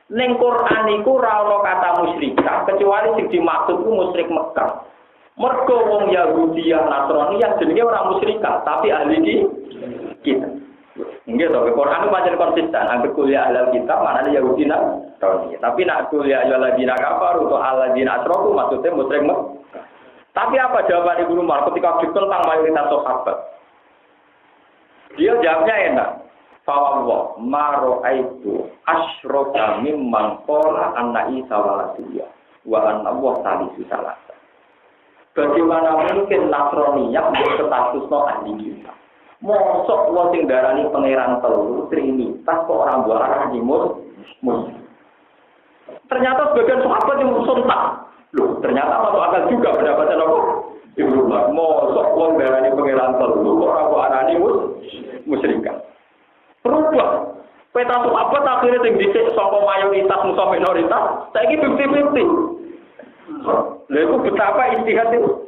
Speaker 1: Ning Quran iku ora ana kata musyrikah kecuali sing dimaksud ku musyrik Mekah. Mergo wong Yahudiyah Nasraniyah jenenge ora musyrikah, tapi ahli kita. Nggih to, Quran itu pancen konsisten. Angger kuliah ahlul kitab maknane Yahudi Nasraniyah. Tapi nak kuliah ayyuhalladzina kafaru atau alladzina asyraku maksudnya musyrik Mekah. Tapi apa jawaban Ibnu Umar ketika ditentang mayoritas sahabat? Dia jawabnya enak. Fawwah maro'aitu asyraka mimman qala anna Isa waladiyya wa anna Allah salisu salasa. Bagaimana mungkin Nasraniyah berstatusno ahli kita? Mosok wong sing darani pangeran telu Trinitas kok ora mbok arani mus. Ternyata sebagian sahabat yang sontak. Loh, ternyata masuk akal juga pendapatnya apa? Ibnu Umar. Mosok wong darani pangeran telu kok ora mbok arani musyrikan. Berubah. Peta sahabat akhirnya sing dhisik saka mayoritas musuh minoritas, saiki 50-50. Lha iku betapa istihad itu.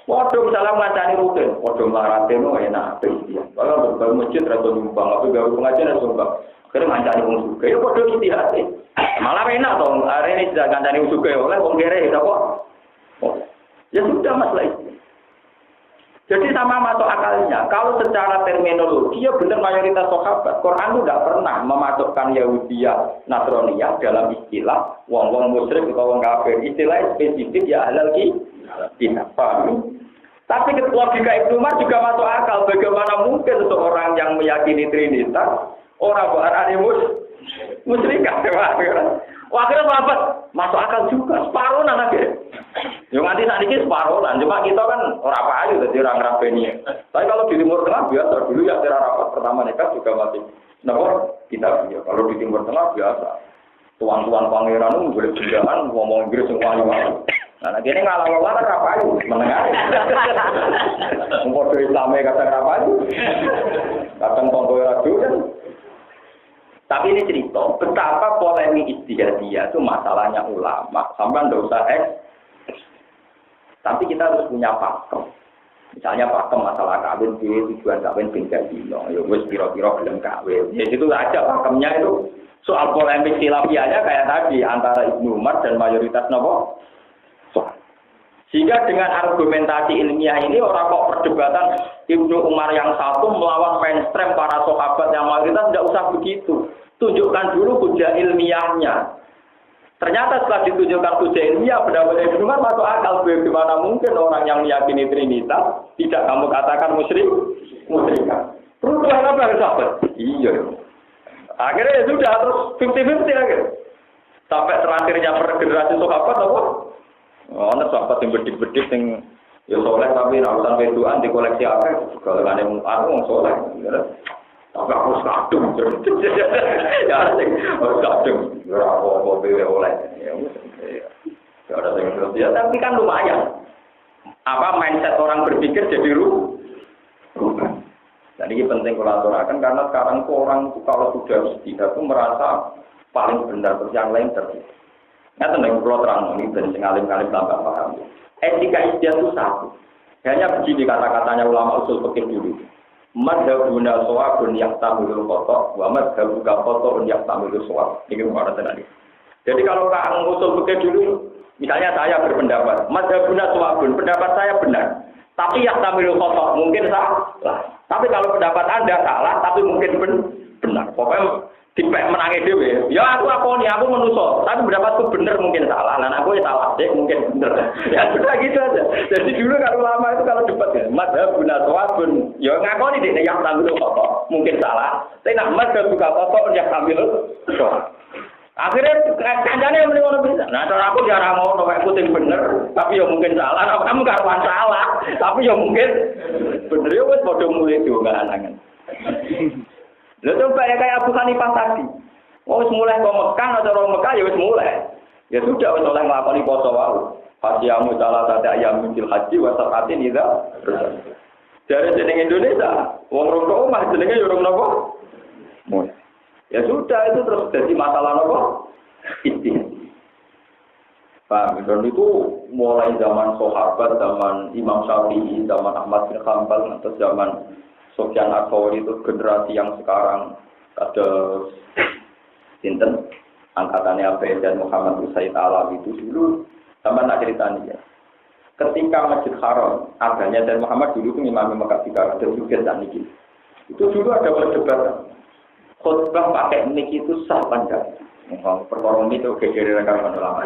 Speaker 1: Padha misalnya ngacani rutin, padha mlarate no enak istihad. Kalau bangun masjid ra nyumbang, apa gawe pengajian ra nyumbang. Akhirnya ngancani wong sugih, ya padha istihad. Malah enak to, arene tidak ngancani wong sugih oleh wong kere apa? Ya sudah masalah itu. Jadi sama masuk akalnya. Kalau secara terminologi, ya benar mayoritas sahabat. Quran itu tidak pernah memasukkan Yahudiyah, Nasroniyah dalam istilah wong-wong musyrik atau wong kafir. Istilah spesifik ya halal kita. Paham? Tapi logika Ibnu Umar juga masuk akal. Bagaimana mungkin seorang yang meyakini Trinitas, orang berani musyrik? Akhirnya sahabat masuk akal juga. Separuh nanti. Yang nanti saat ini separuhan, cuma kita kan orang payu, jadi orang ngerabeni. Tapi kalau di Timur Tengah biasa, dulu ya acara rapat pertama nikah juga masih nomor kita punya. Kalau di Timur Tengah biasa, tuan-tuan pangeran itu boleh berjalan, ngomong Inggris semua. Nah, nanti ini ngalah-ngalah kan rapayu, menengah. Mengkodoh Islamnya kata rapayu, kadang tonggoy radu kan. Tapi ini cerita, betapa polemik istihadiyah itu masalahnya ulama. Sampai tidak usah tapi kita harus punya pakem. Misalnya pakem masalah kawin, tujuan kawin bingkai dino. Ya wis pira-pira gelem kawin. Ya itu aja pakemnya itu. Soal polemik khilafiyahnya kayak tadi antara Ibnu Umar dan mayoritas nopo. Sehingga dengan argumentasi ilmiah ini orang kok perdebatan Ibnu Umar yang satu melawan mainstream para sahabat yang mayoritas tidak usah begitu. Tunjukkan dulu hujah ilmiahnya. Ternyata setelah ditunjukkan hujah ilmiah, pendapat Ibnu Umar masuk akal. Bagaimana mungkin orang yang meyakini Trinitas tidak kamu katakan musyrikan? Terus apa yang sahabat? Iya. Akhirnya ya sudah terus 50-50 akhirnya. Sampai terakhirnya per generasi sahabat apa? Ana sahabat yang bedik-bedik yang ya soleh tapi rawatan wedoan di koleksi apa? Kalau ada yang wong soleh. Tapi aku kadung. Ya harus kadung. Ya apa bewe oleh. Ya ada yang terus ya tapi kan lumayan. Apa mindset orang berpikir jadi rubah. Jadi ini penting kolaborasi karena sekarang tuh orang itu kalau sudah istihad itu merasa paling benar terus yang lain terus. Nah tentang pulau terang ini dan ngalim-ngalim tambah paham. Etika istihad itu satu. Hanya begini kata-katanya ulama usul fikih dulu. Madhabuna shawabun yahtamilul khata' wa madhabuka khata'un yahtamilul shawab. Ini kemarin tadi. Jadi kalau orang usul fikih dulu, misalnya saya berpendapat, madhabuna shawabun, pendapat saya benar. Tapi yahtamilul khata' mungkin salah. Tapi kalau pendapat Anda salah, tapi mungkin benar. Pokoknya Dipek menangi dhewe. Ya aku akoni, aku menuso. Tapi pendapatku bener mungkin salah. Lan aku ya salah deh mungkin bener. Ya sudah gitu aja. Jadi dulu kalau lama itu kalau debat ya, madzhab bunaswabun. Ya ngakoni deh yang tampil kok. Mungkin salah. Tapi nak madzhab juga kok yang tampil. Akhirnya kancane muni ngono bisa. Nah, cara aku jarang ngono mek kuting bener, tapi ya mungkin salah. Nah, kamu karuan salah, tapi ya mungkin bener ya wis padha mulai diungan-angan. Lha coba ya kayak Abu Hanifah tadi. Oh, wis mulai kok Mekah atau orang Mekah ya wis mulai. Ya sudah wis oleh nglakoni poso wae. Fasiyamu salah satu ayam fil haji wa sa'atin idza. Dari jeneng Indonesia, wong rokok mah jenenge ya urung napa? Mulai. Ya sudah itu terus jadi masalah apa? Istihad. Paham? Dan itu mulai zaman sahabat, zaman Imam Syafi'i, zaman Ahmad bin Hanbal, atau zaman Sufyan Ats-Tsauri itu generasi yang sekarang ada sinten angkatannya Abu dan Muhammad bin Said Alawi itu dulu sama nak ceritanya ya. Ketika Masjid Haram adanya dan Muhammad dulu itu Imam Mekah dan juga dan niki. Itu dulu ada perdebatan. Khutbah pakai mic itu sah enggak? Perkara itu gegere rekaman ulama.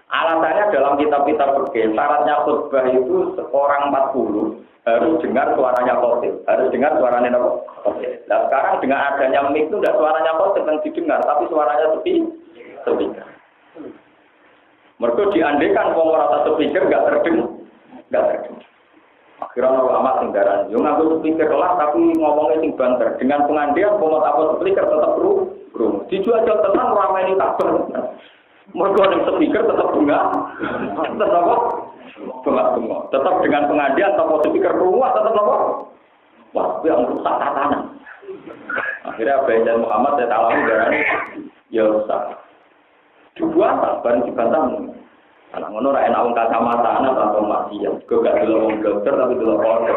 Speaker 1: Alasannya dalam kitab-kitab fikih, syaratnya khutbah itu orang 40 harus dengar suaranya khotib, harus dengar suaranya khotib. Nah sekarang dengan adanya mic itu tidak suaranya khotib yang didengar, tapi suaranya speaker. Mereka diandekan kalau merasa speaker nggak terdengar. Akhirnya ulama singgaran, yo ngaku speaker kelas tapi ngomongnya sing banter. Dengan pengandian komat apa speaker tetap bro. Dijual tenang ramai ini kabar. Mereka dengan speaker tetap bunga. Tetap apa? Bunga. Tetap dengan pengandian atau speaker keluar tetap apa? Wah, itu yang rusak tatanan. Akhirnya Bayan Muhammad saya alami darahnya ya rusak. Dibuat bareng dibantah. Anak ngono ra enak wong kacamata anak atau maksiat. Kok gak delok wong dokter tapi delok foto.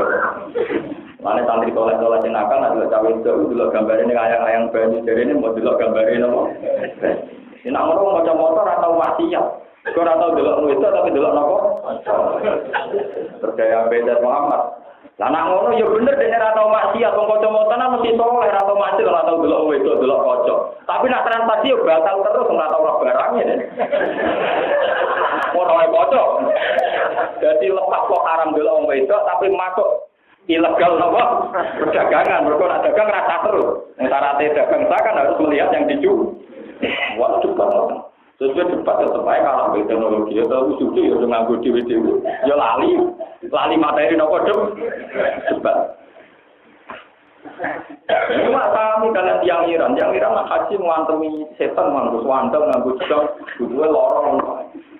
Speaker 1: Mane santri tolak-tolak sing nakal nek cawe itu delok gambare ning ayang-ayang banyu jarene mau delok gambare napa. Nek ngono maca motor atau maksiat. Kok ora tau delok itu tapi delok napa? Percaya beda Muhammad. Lah nek ngono ya bener dene ora tau maksiat wong kacamata mesti soleh ora tau maksiat ora tau delok wedok delok kocok. Tapi nek transaksi yo batal terus ora tau ora barangnya. Ora kocok. Jadi lepas kok haram delok wong wedok tapi masuk ilegal napa? Perdagangan. Mergo nek dagang rasa terus. Syaratnya dagang kan harus melihat yang dijual. Wah, cepat. Sesuai cepat tetap aja kalau teknologi atau suci ya nganggo dewe-dewe. Ya lali materi nopo cepat. Cuma kami kalian yang Iran haji mengantemi setan nganggo swandang nganggo jam dua lorong.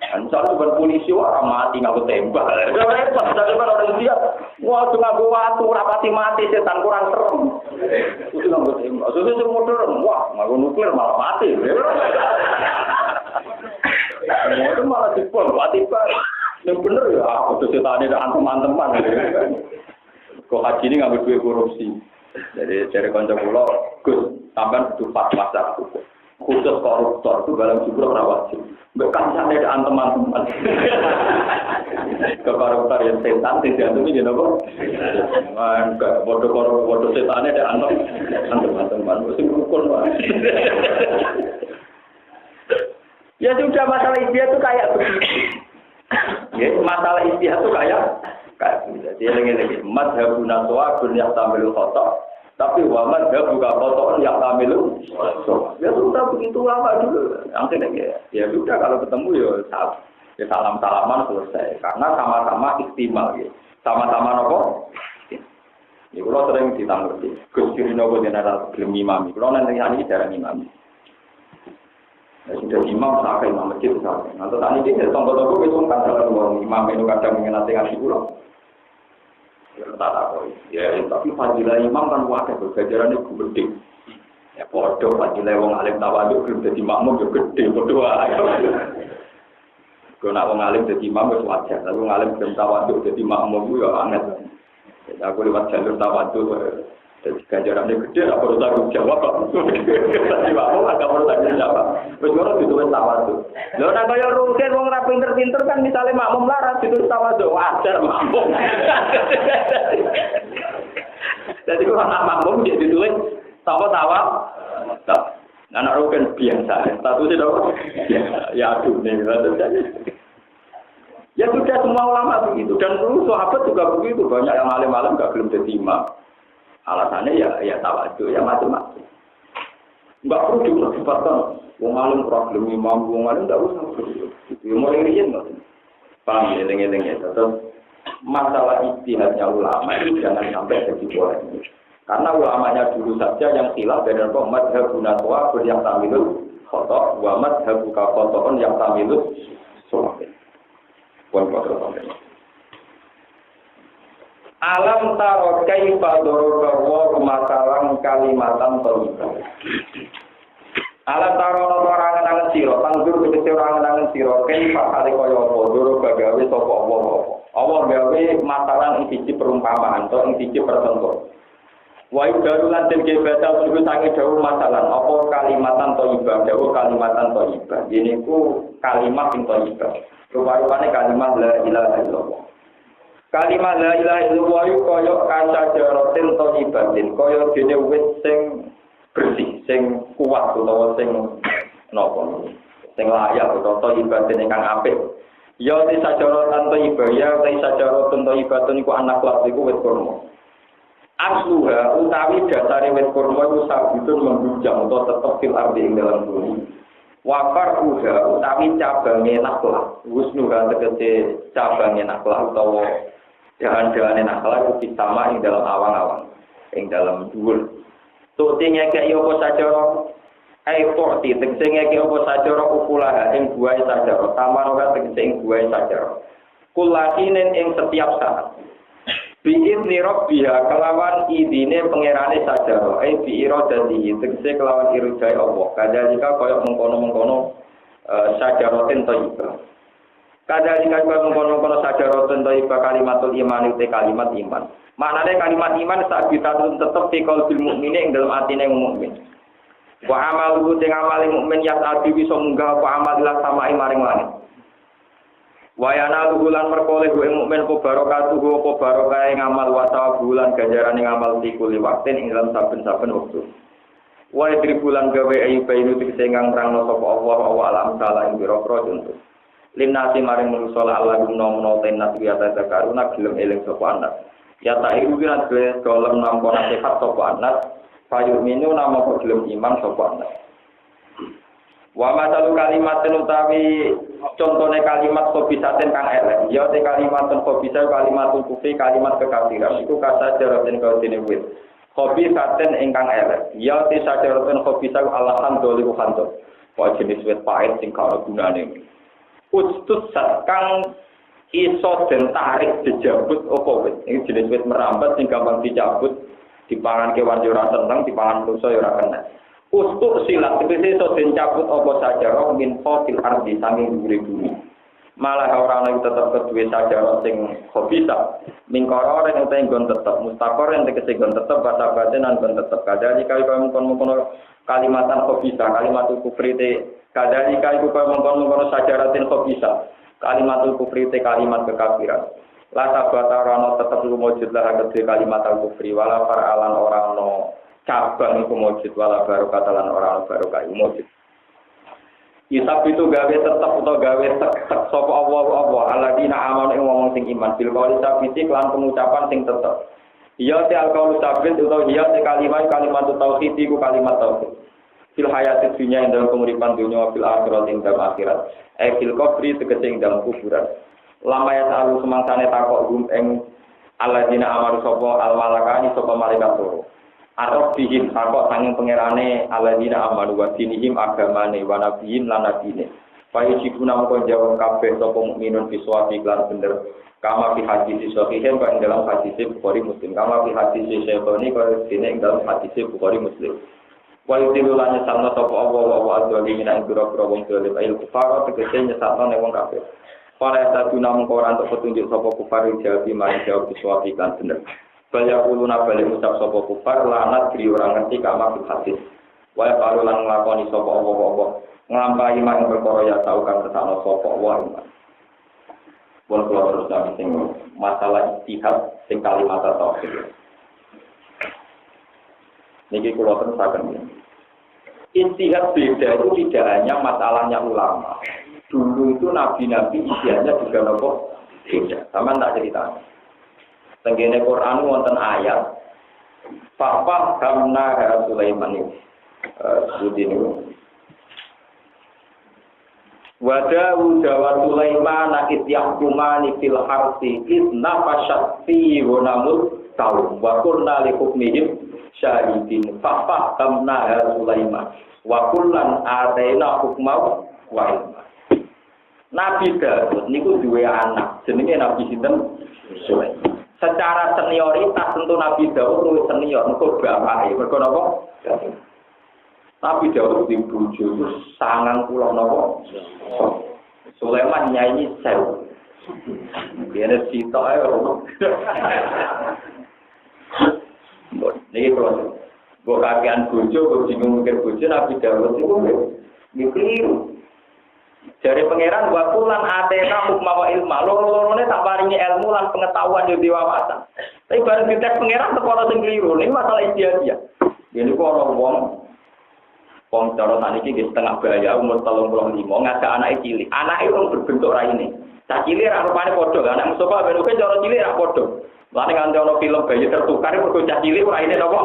Speaker 1: Misalnya berpolisi orang mati nganggo tembak. Misalnya orang India, wah nganggo watu rapati mati setan kurang serem. Itu nganggo tembak. Sudah modern, wah nganggo nuklir malah mati. Itu malah dipol, tiba yang bener ya, aku tuh setan ada antem-anteman. Kok haji ini ngambil duit korupsi. Jadi dari konco pulau, Gus, tambahan butuh fatwa hukum. Khusus koruptor itu dalam jumlah rawat. Bukan sana ada antem-anteman. Ke koruptor yang setan, tidak itu ini apa? Enggak, bodoh setan ada antem-anteman. Mesti rukun, Pak. Ya sudah masalah istihad itu kayak begitu. Ya, masalah istihad itu kayak begitu. Dia lagi madhabuna sawabun yahtamilul khata, tapi wa madhabu ka khata'un yahtamilul sawab. Ya sudah begitu lama dulu. Nanti ya sudah kalau ketemu ya salam-salaman selesai. Karena sama-sama istimal ya. Sama-sama nopo? Ya kalau sering ditanggapi. Gus Kirino kok jenengan gelem imami. Kalau nanti ini jarang imami. Sudah imam sampai imam masjid sampai. Nanti tadi dia tonggo-tonggo besok kan kalau imam itu kadang mengenai ngaji pulang. Ya tak tahu. Ya tapi fadilah imam kan wadah bergajarannya gede. Ya bodoh fadilah wong alim tawadhu belum jadi makmum juga gede bodoh ayo. Kalau nak wong alim jadi imam wis wajar, tapi wong alim belum tawadhu jadi makmum ya aneh. Ya aku lewat jalur tawadhu. Jadi ganjarannya gede, tak perlu tanggung jawab. Tadi makmum agak perlu tanggung jawab. Terus orang ditulis tawadhu. Lalu nak kaya rugen, orang rapi pinter-pinter kan misalnya makmum larat ditulis tawadhu. Wajar makmum. Jadi kalau nak makmum dia ditulis tawa-tawa. Anak Rukin biasa, statusnya dong biasa. Ya aduh nih, ya sudah semua ulama begitu dan dulu sahabat juga begitu, banyak yang alim-alim nggak belum jadi imam. Alasannya ya tawadhu, ya macam-macam. Nggak perlu diperdebatkan. Wong alim problem imam, wong alim nggak usah begitu. Ya mulai riyen nggak. Paham ya, lengen-lengen ya. Tetap masalah ijtihadnya ulama itu jangan sampai jadi polemik. Karena ulamanya dulu saja yang khilaf dari madhabuna tawabur yang tamilul khotok, wa madhabuka khotokon yang tamilul sholat. Alam taro kaifa daraba masalan kalimatan thayyibah. Alam taro orang-orang sira, tanggur tegese orang-orang sira kaifa kali kaya apa daraba gawe sapa apa. Allah gawe masalan ing siji perumpamaan atau ing siji percontohan. Wa idarulan den kebatal suku sange dawuh masalan apa kalimatan thayyibah, dawuh kalimatan thayyibah. Ini ku kalimat sing thayyibah. Rupa-rupane kalimat la ilaha illallah. Kalimat la ilaha illallah kaya kaca jaratin thayyibatin, kaya dene wit sing bersih, sing kuat utawa sing napa? Sing layak utawa thayyibatin ingkang apik. Ya te sajaratan thayyibah, ya te sajaratun thayyibatun iku anak lak iku wit kurma. Asluha utawi dasare wit kurma iku sabitun membujang utawa tetep fil ardi ing dalam bumi. Wafar uha utawi cabangnya naklah, husnuha tegese cabangnya naklah utawa dahan-dahan naklah itu sama ing dalam awang-awang, ing dalam dhuwur. Tukti ngekek apa sajara, tukti tegese ngekek apa sajara ukulaha ing buahe sajara, tamara tegese ing buahe sajara. Kulakinen ing setiap saat. Bi'id nirab biha kelawan idine pengerane sajara, bi'irodati tegese kelawan irodai Allah. Kadalika kaya mengkono-mengkono sajaratin thayyibah. Kadalika kaya mengkono-mengkono sajaratin thayyibah kalimatul iman itu kalimat iman. Maknane kalimat iman sabitatun tetep fi qalbil mukmine ing dalem atine mukmin. Wa amalu sing amale mukmin yat adi bisa munggah apa amal ila samae maring langit. Wayana bulan perkoleh gue mukmin ko barokatuh ko barokah ngamal wasa bulan ganjaran ngamal tikuli waktin ing dalam saben-saben wektu. Wae tri bulan gawe ayu bayu tegese ingkang nerangno sapa Allah wa alam taala ing biro-biro contoh. Linnasi maring manusa Allah gumno tenas wiyata karuna gelem eling sapa anak. Ya tak iku kira dolem nampa nasihat sapa anak, payu minu nama gelem iman sapa anak. Wa masalu kalimatin utawi contone kalimat khobisaten kang elek ya te kalimatun khobisa kalimatun kufri kalimat kekafiran iku kasajaraten kaudene wit khobisaten ingkang elek ya te sajaraten khobisa alhamdulillah khanto wa jenis wit pahit sing karo gunane ustus kang iso den tarik dijabut apa wit iki jenis wit merambat sing gampang dicabut dipangan kewan yo ora seneng dipangan manusa yo ora kena. Ustuk silat, tegese iso den cabut apa sajarah min fil ardi saking dhuwure bumi. Malah ora ana tetep kedue sajarah sing khobisa. Mingkara ora ente nggon tetep mustaqor ente tegese nggon tetep basa batin lan nggon tetep. Kadali kali mengkono kalimatan khobisa, kalimatul kufri te kadali kali mengkono sajaratin khobisa. Kalimatul kufri te kalimat kekafiran. La sabata ora tetep lumujud lah kedue kalimatul kufri wala faralan ora ana cabang iku mujud wala barokah lan ora barokah iku mujud. Isab itu gawe tetep utawa gawe tek sapa Allah alladzina amanu ing wong sing iman bil qauli sabiti lan pengucapan sing tetep. Iya te alqaulu sabit utawa iya te kalimat tauhid iku kalimat tauhid. Fil hayati dunya ing dalam penguripan dunya fil akhirat ing dalam akhirat. Fil qabri tegese ing dalam kuburan. Lama ya salu semangsane takok ing alladzina amanu sapa al malakani sapa malaikat loro. Arab bihim takok sanging pangerane alladzina amanu wa dinihim agamane wa nabiyyin lan nabine. Payu jibuna mongko jawab kabeh sapa mukminun biswafi lan bener. Kama fi hadis sahihin kok ing dalam hadis Bukhari Muslim. Kama fi hadis Syaikoni kok dene ing dalam hadis Bukhari Muslim. Wa yudilu lan nyesatno sapa Allah azza min biro-biro wong dolim il kufar tegese nyesatno ning wong kafir. Para satu namun koran untuk petunjuk sapa kufar jawab mari jawab biswafi lan bener. Baya uluna balik ucap sapa kufar lanat diri orang ngerti kama fil hadis. Wae paru lan nglakoni sapa apa-apa nglampahi mak perkara ya tau kang kesana sapa wae. Wong kula terus nang sing masalah ijtihad sing kalimat tauhid. Niki kula terusaken. Ijtihad beda itu tidak hanya masalahnya ulama. Dulu itu nabi-nabi ijtihadnya juga nopo beda. Sama tak cerita. Tenggene Quran wonten ayat Papa kamna Sulaiman ini. Seperti ini. Wadawu dawa Sulaiman nakit yahkumani fil harsi idna fasyat fi gonamut taum wa kurna likukmihim syahidin Papa kamna Sulaiman wa kullan atena hukmau wa ilma. Nabi Daud niku duwe anak jenenge Nabi sinten Sulaiman. Secara senioritas tentu Nabi Daud luwih senior mergo bapake. Mergo napa? Nabi Daud di bojo itu 90 napa? Sulaiman nyanyi 1000. Dene sitok ae ora. Niki kok mbok kakean bojo kok bingung mikir bojo Nabi Daud itu mikir jare pangeran wa kulan atena hukma wa ilma loro-lorone tak paringi ilmu lan pengetahuan yo diwawasan. Tapi bareng dites pangeran teko sing kliru. Ini masalah idealnya. Jadi kok orang wong cara saniki nggih setengah bahaya umur 35 ngajak anake cilik. Anake wong berbentuk ra ini. Cah cilik ra rupane padha, anak Mustafa ben oke cara cilik ra padha. Lane kan ono film bayi tertukar mergo cah cilik ora ini napa?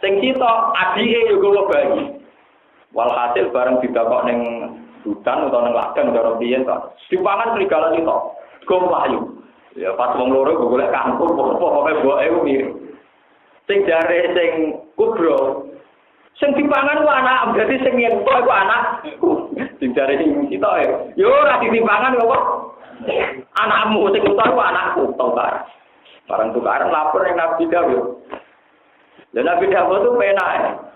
Speaker 1: Sing kita adike yo gowo bayi. Walhasil bareng didakok ning hutan utawa ning ladang cara piyen to. Dipangan serigala itu. Gom layu. Ya pas wong loro golek kangkung pokoke boke ku mirip. Sing jare sing kubro. Sing dipangan ku anak, berarti sing yen kok iku anakku. Sing jare sing sitok ya. Yo ora ditimpangan kok. Anakmu sing utar ku anakku, tukar. Barang tukaran lapor ning Nabi Dawud. Lah Nabi Dawud itu penak.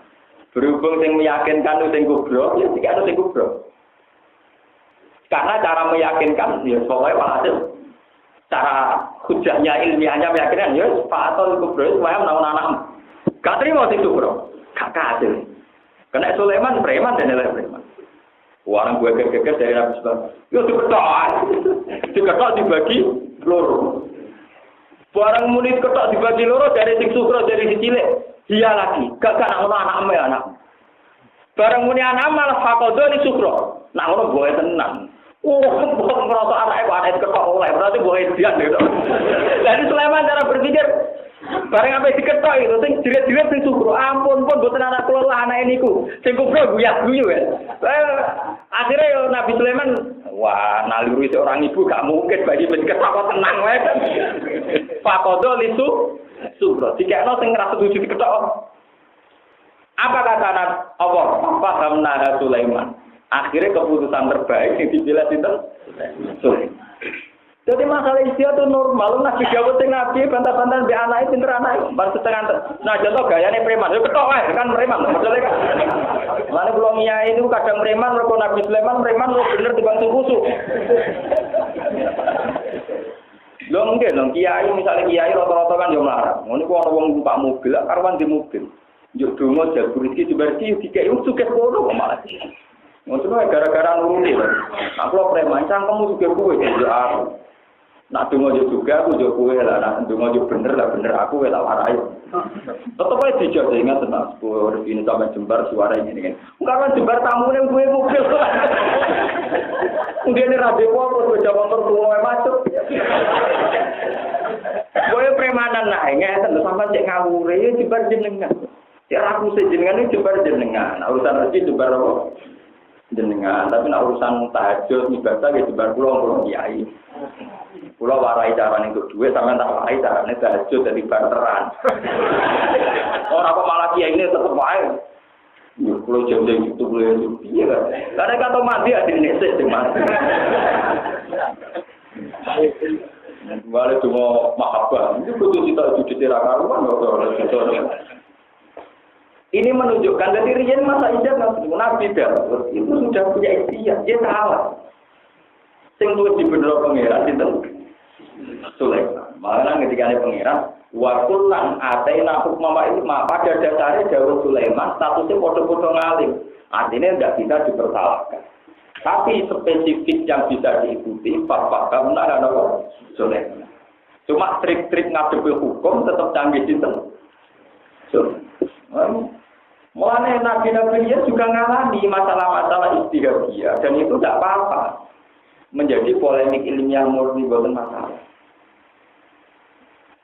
Speaker 1: Berhubung sing meyakinkan sing kubro, ya sing sing kubro. Karena cara meyakinkan ya pokoknya walhasil cara hujahnya ilmiahnya meyakinkan ya Pak Aton kubro supaya menawan anak. Gak terima sing kubro. Gak hasil. Kena Sulaiman preman dan nilai preman. Orang gue geger dari Nabi Sulaiman. Yo diketok dibagi loro. Barang munit ketok dibagi loro dari sing sukro dari si cilik. Dia lagi, gak ono anak ame anak. Barang muni anak malah fakodo ni sukro. Nak ngono boe tenan. Kok ngerasa anake kok anake ketok oleh, berarti boe dian gitu. Jadi Sulaiman cara berpikir bareng apa diketok itu sing jiret-jiret sing sukro. Ampun pun boten anak kula lah anake niku. Sing kubro guyu ya. Akhirnya yo Nabi Sulaiman wah naluri seorang ibu gak mungkin bagi diketok kok tenang wae. Fakodo lisu sukro. Dikekno sing ngrasa setuju diketok. Apa kata Allah? Paham Nabi Sulaiman. Akhirnya keputusan terbaik yang dipilih sinten? Sulaiman. Jadi masalah istiadat itu normal. Nabi Dawud sing nabi bantah-bantahan be anake pinter anake. Bar setengah. Nah contoh gayane preman. Yo ketok wae kan preman. Maksudnya kan. Lane kula ngiyai itu kadang preman mergo Nabi Sulaiman preman lu bener dibantu kusuk. Lho nggih lho kiai misalnya kiai rata-rata kan yo mlarang. Ngono ku ana wong numpak mobil, karuan di mobil. Yo donga jago rezeki diberki dikai sugih kono malah. Ngono gara-gara nuruni lho. Aku preman cangkemmu sugih kowe yo aku. Nak donga yo juga aku yo kowe lah, nak donga yo bener lah bener aku lah warai. Tetep ae dijak ingat tenan kowe ini sampe jembar suara ini kan. Karuan jembar tamune kowe mobil. Ndene ra depo kok jawab tertuwe macet. Kowe premanan lah ngeten lho sampean cek ngawure ya jebar jenengan. Ya aku sejenengan iki jebar jenengan. Urusan rezeki jebar apa? Jenengan, tapi nek urusan tahajud ibadah ya jebar kula kiai. Kula warai carane untuk duit sampean tak warai carane tahajud dadi barteran. Ora apa malah kiai ini tetep wae. Yo kula jam-jam itu boleh piye kan. Karena kata mati adine sik sing mati. Wale cuma mahabbah. Itu kudu kita cuci karuan kok. Ini menunjukkan dari riyen masa ijazah Nabi Daud itu sudah punya ikhtiar, dia salah. Sing tuwes dibener pangeran sinten? Sulaiman. Malah ketika ada pangeran, wa kullan atayna hukma wa ilma. Pada dasarnya Daud Sulaiman statusnya padha-padha ngalim. Artinya tidak bisa dipersalahkan. Tapi spesifik yang bisa diikuti Bapak kamu ada apa? Sulaiman. Cuma trik-trik ngadepi hukum tetap canggih sinten. Mulanya nabi-nabi dia juga ngalami masalah-masalah istihadiyah dan itu tidak apa-apa. Menjadi polemik ilmiah murni bukan masalah.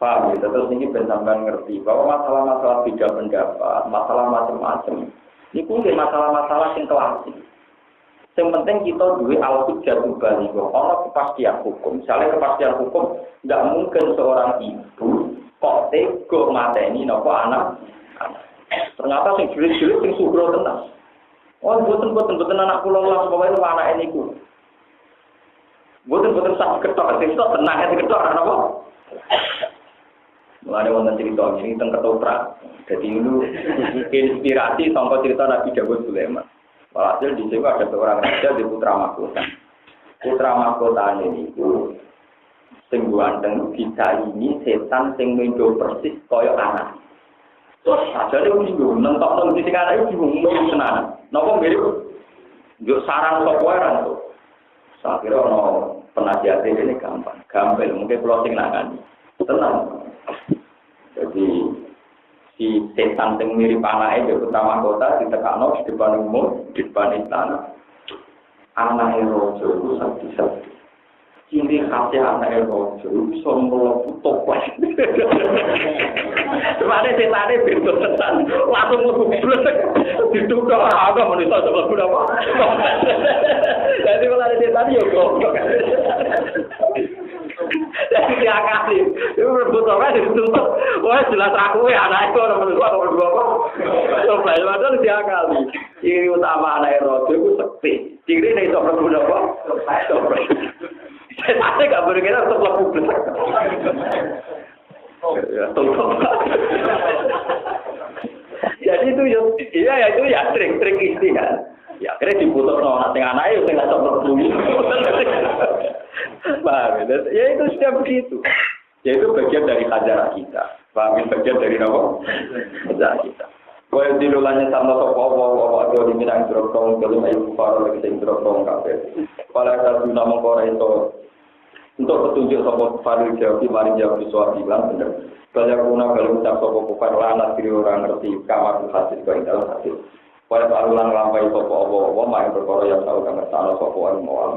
Speaker 1: Paham ya? Terus ini benar-benar ngerti bahwa masalah-masalah beda pendapat, masalah macam-macam. Ini pun masalah-masalah yang klasik. Yang penting kita duwe al-hujjatul baligha, ana kepastian hukum. Misalnya kepastian hukum, tidak mungkin seorang ibu kok tega mateni napa anak. Ternyata sing jelas-jelas sing sugro tenan. Oh, boten anak kula lah pokoke anake niku. Boten sak ketok sing tenang sing ketok ana apa? Mulane wonten cerita ini tentang ketoprak. Jadi itu inspirasi sangka cerita Nabi Dawud Sulaiman. Walhasil di situ ada seorang raja di putra mahkota. Putra mahkota ini itu sing ganteng bisa ini setan sing menjo persis kaya anak. Terus aja dia bingung, nentok di sini anak itu bingung tenan. Napa mirip? Yo sarang sok wae ra to. Saya kira ono penasihat ini gampang mungkin kalau sing nangani. Tenang. Jadi si setan sing mirip anake yo utama kota ditekakno di depan umum, di depan istana. Anake rojo itu sakti-sakti. Ciri khasnya anake rojo iso mlebu toples. Semane setane beda tenan, langsung mlebu blek. Ditukar agak menisa mlebu apa. Jadi malah setan yo goblok. Jadi diakali, itu berbutuhnya ditutup. Wah jelas aku ya anak itu orang berdua apa? Coba itu diakali. Ciri utama anak rojo itu sekti. Ciri ini itu berbutuh apa? Saya nggak berkira untuk lebih besar. Jadi itu ya trik istihad. Ya akhirnya diputus sama anak itu nggak bisa berbunyi. Paham ya itu sudah begitu. Ya itu bagian dari hajarah kita. Paham bagian dari apa? Hajarah kita. Kaya dilulanya sama sopo itu diminang jerotong belum ayu kufar lagi sing jerotong kabeh. Kala ada guna mengkora itu untuk petunjuk sopo kufar jawab mari jawab soal bilang bener. Banyak guna kalau ucap sopo kufar lanat diri orang ngerti kamar hasil kau dalam hasil. Kaya alulan lampai sopo apa main berkoro yang tahu kamar tanah sopo mau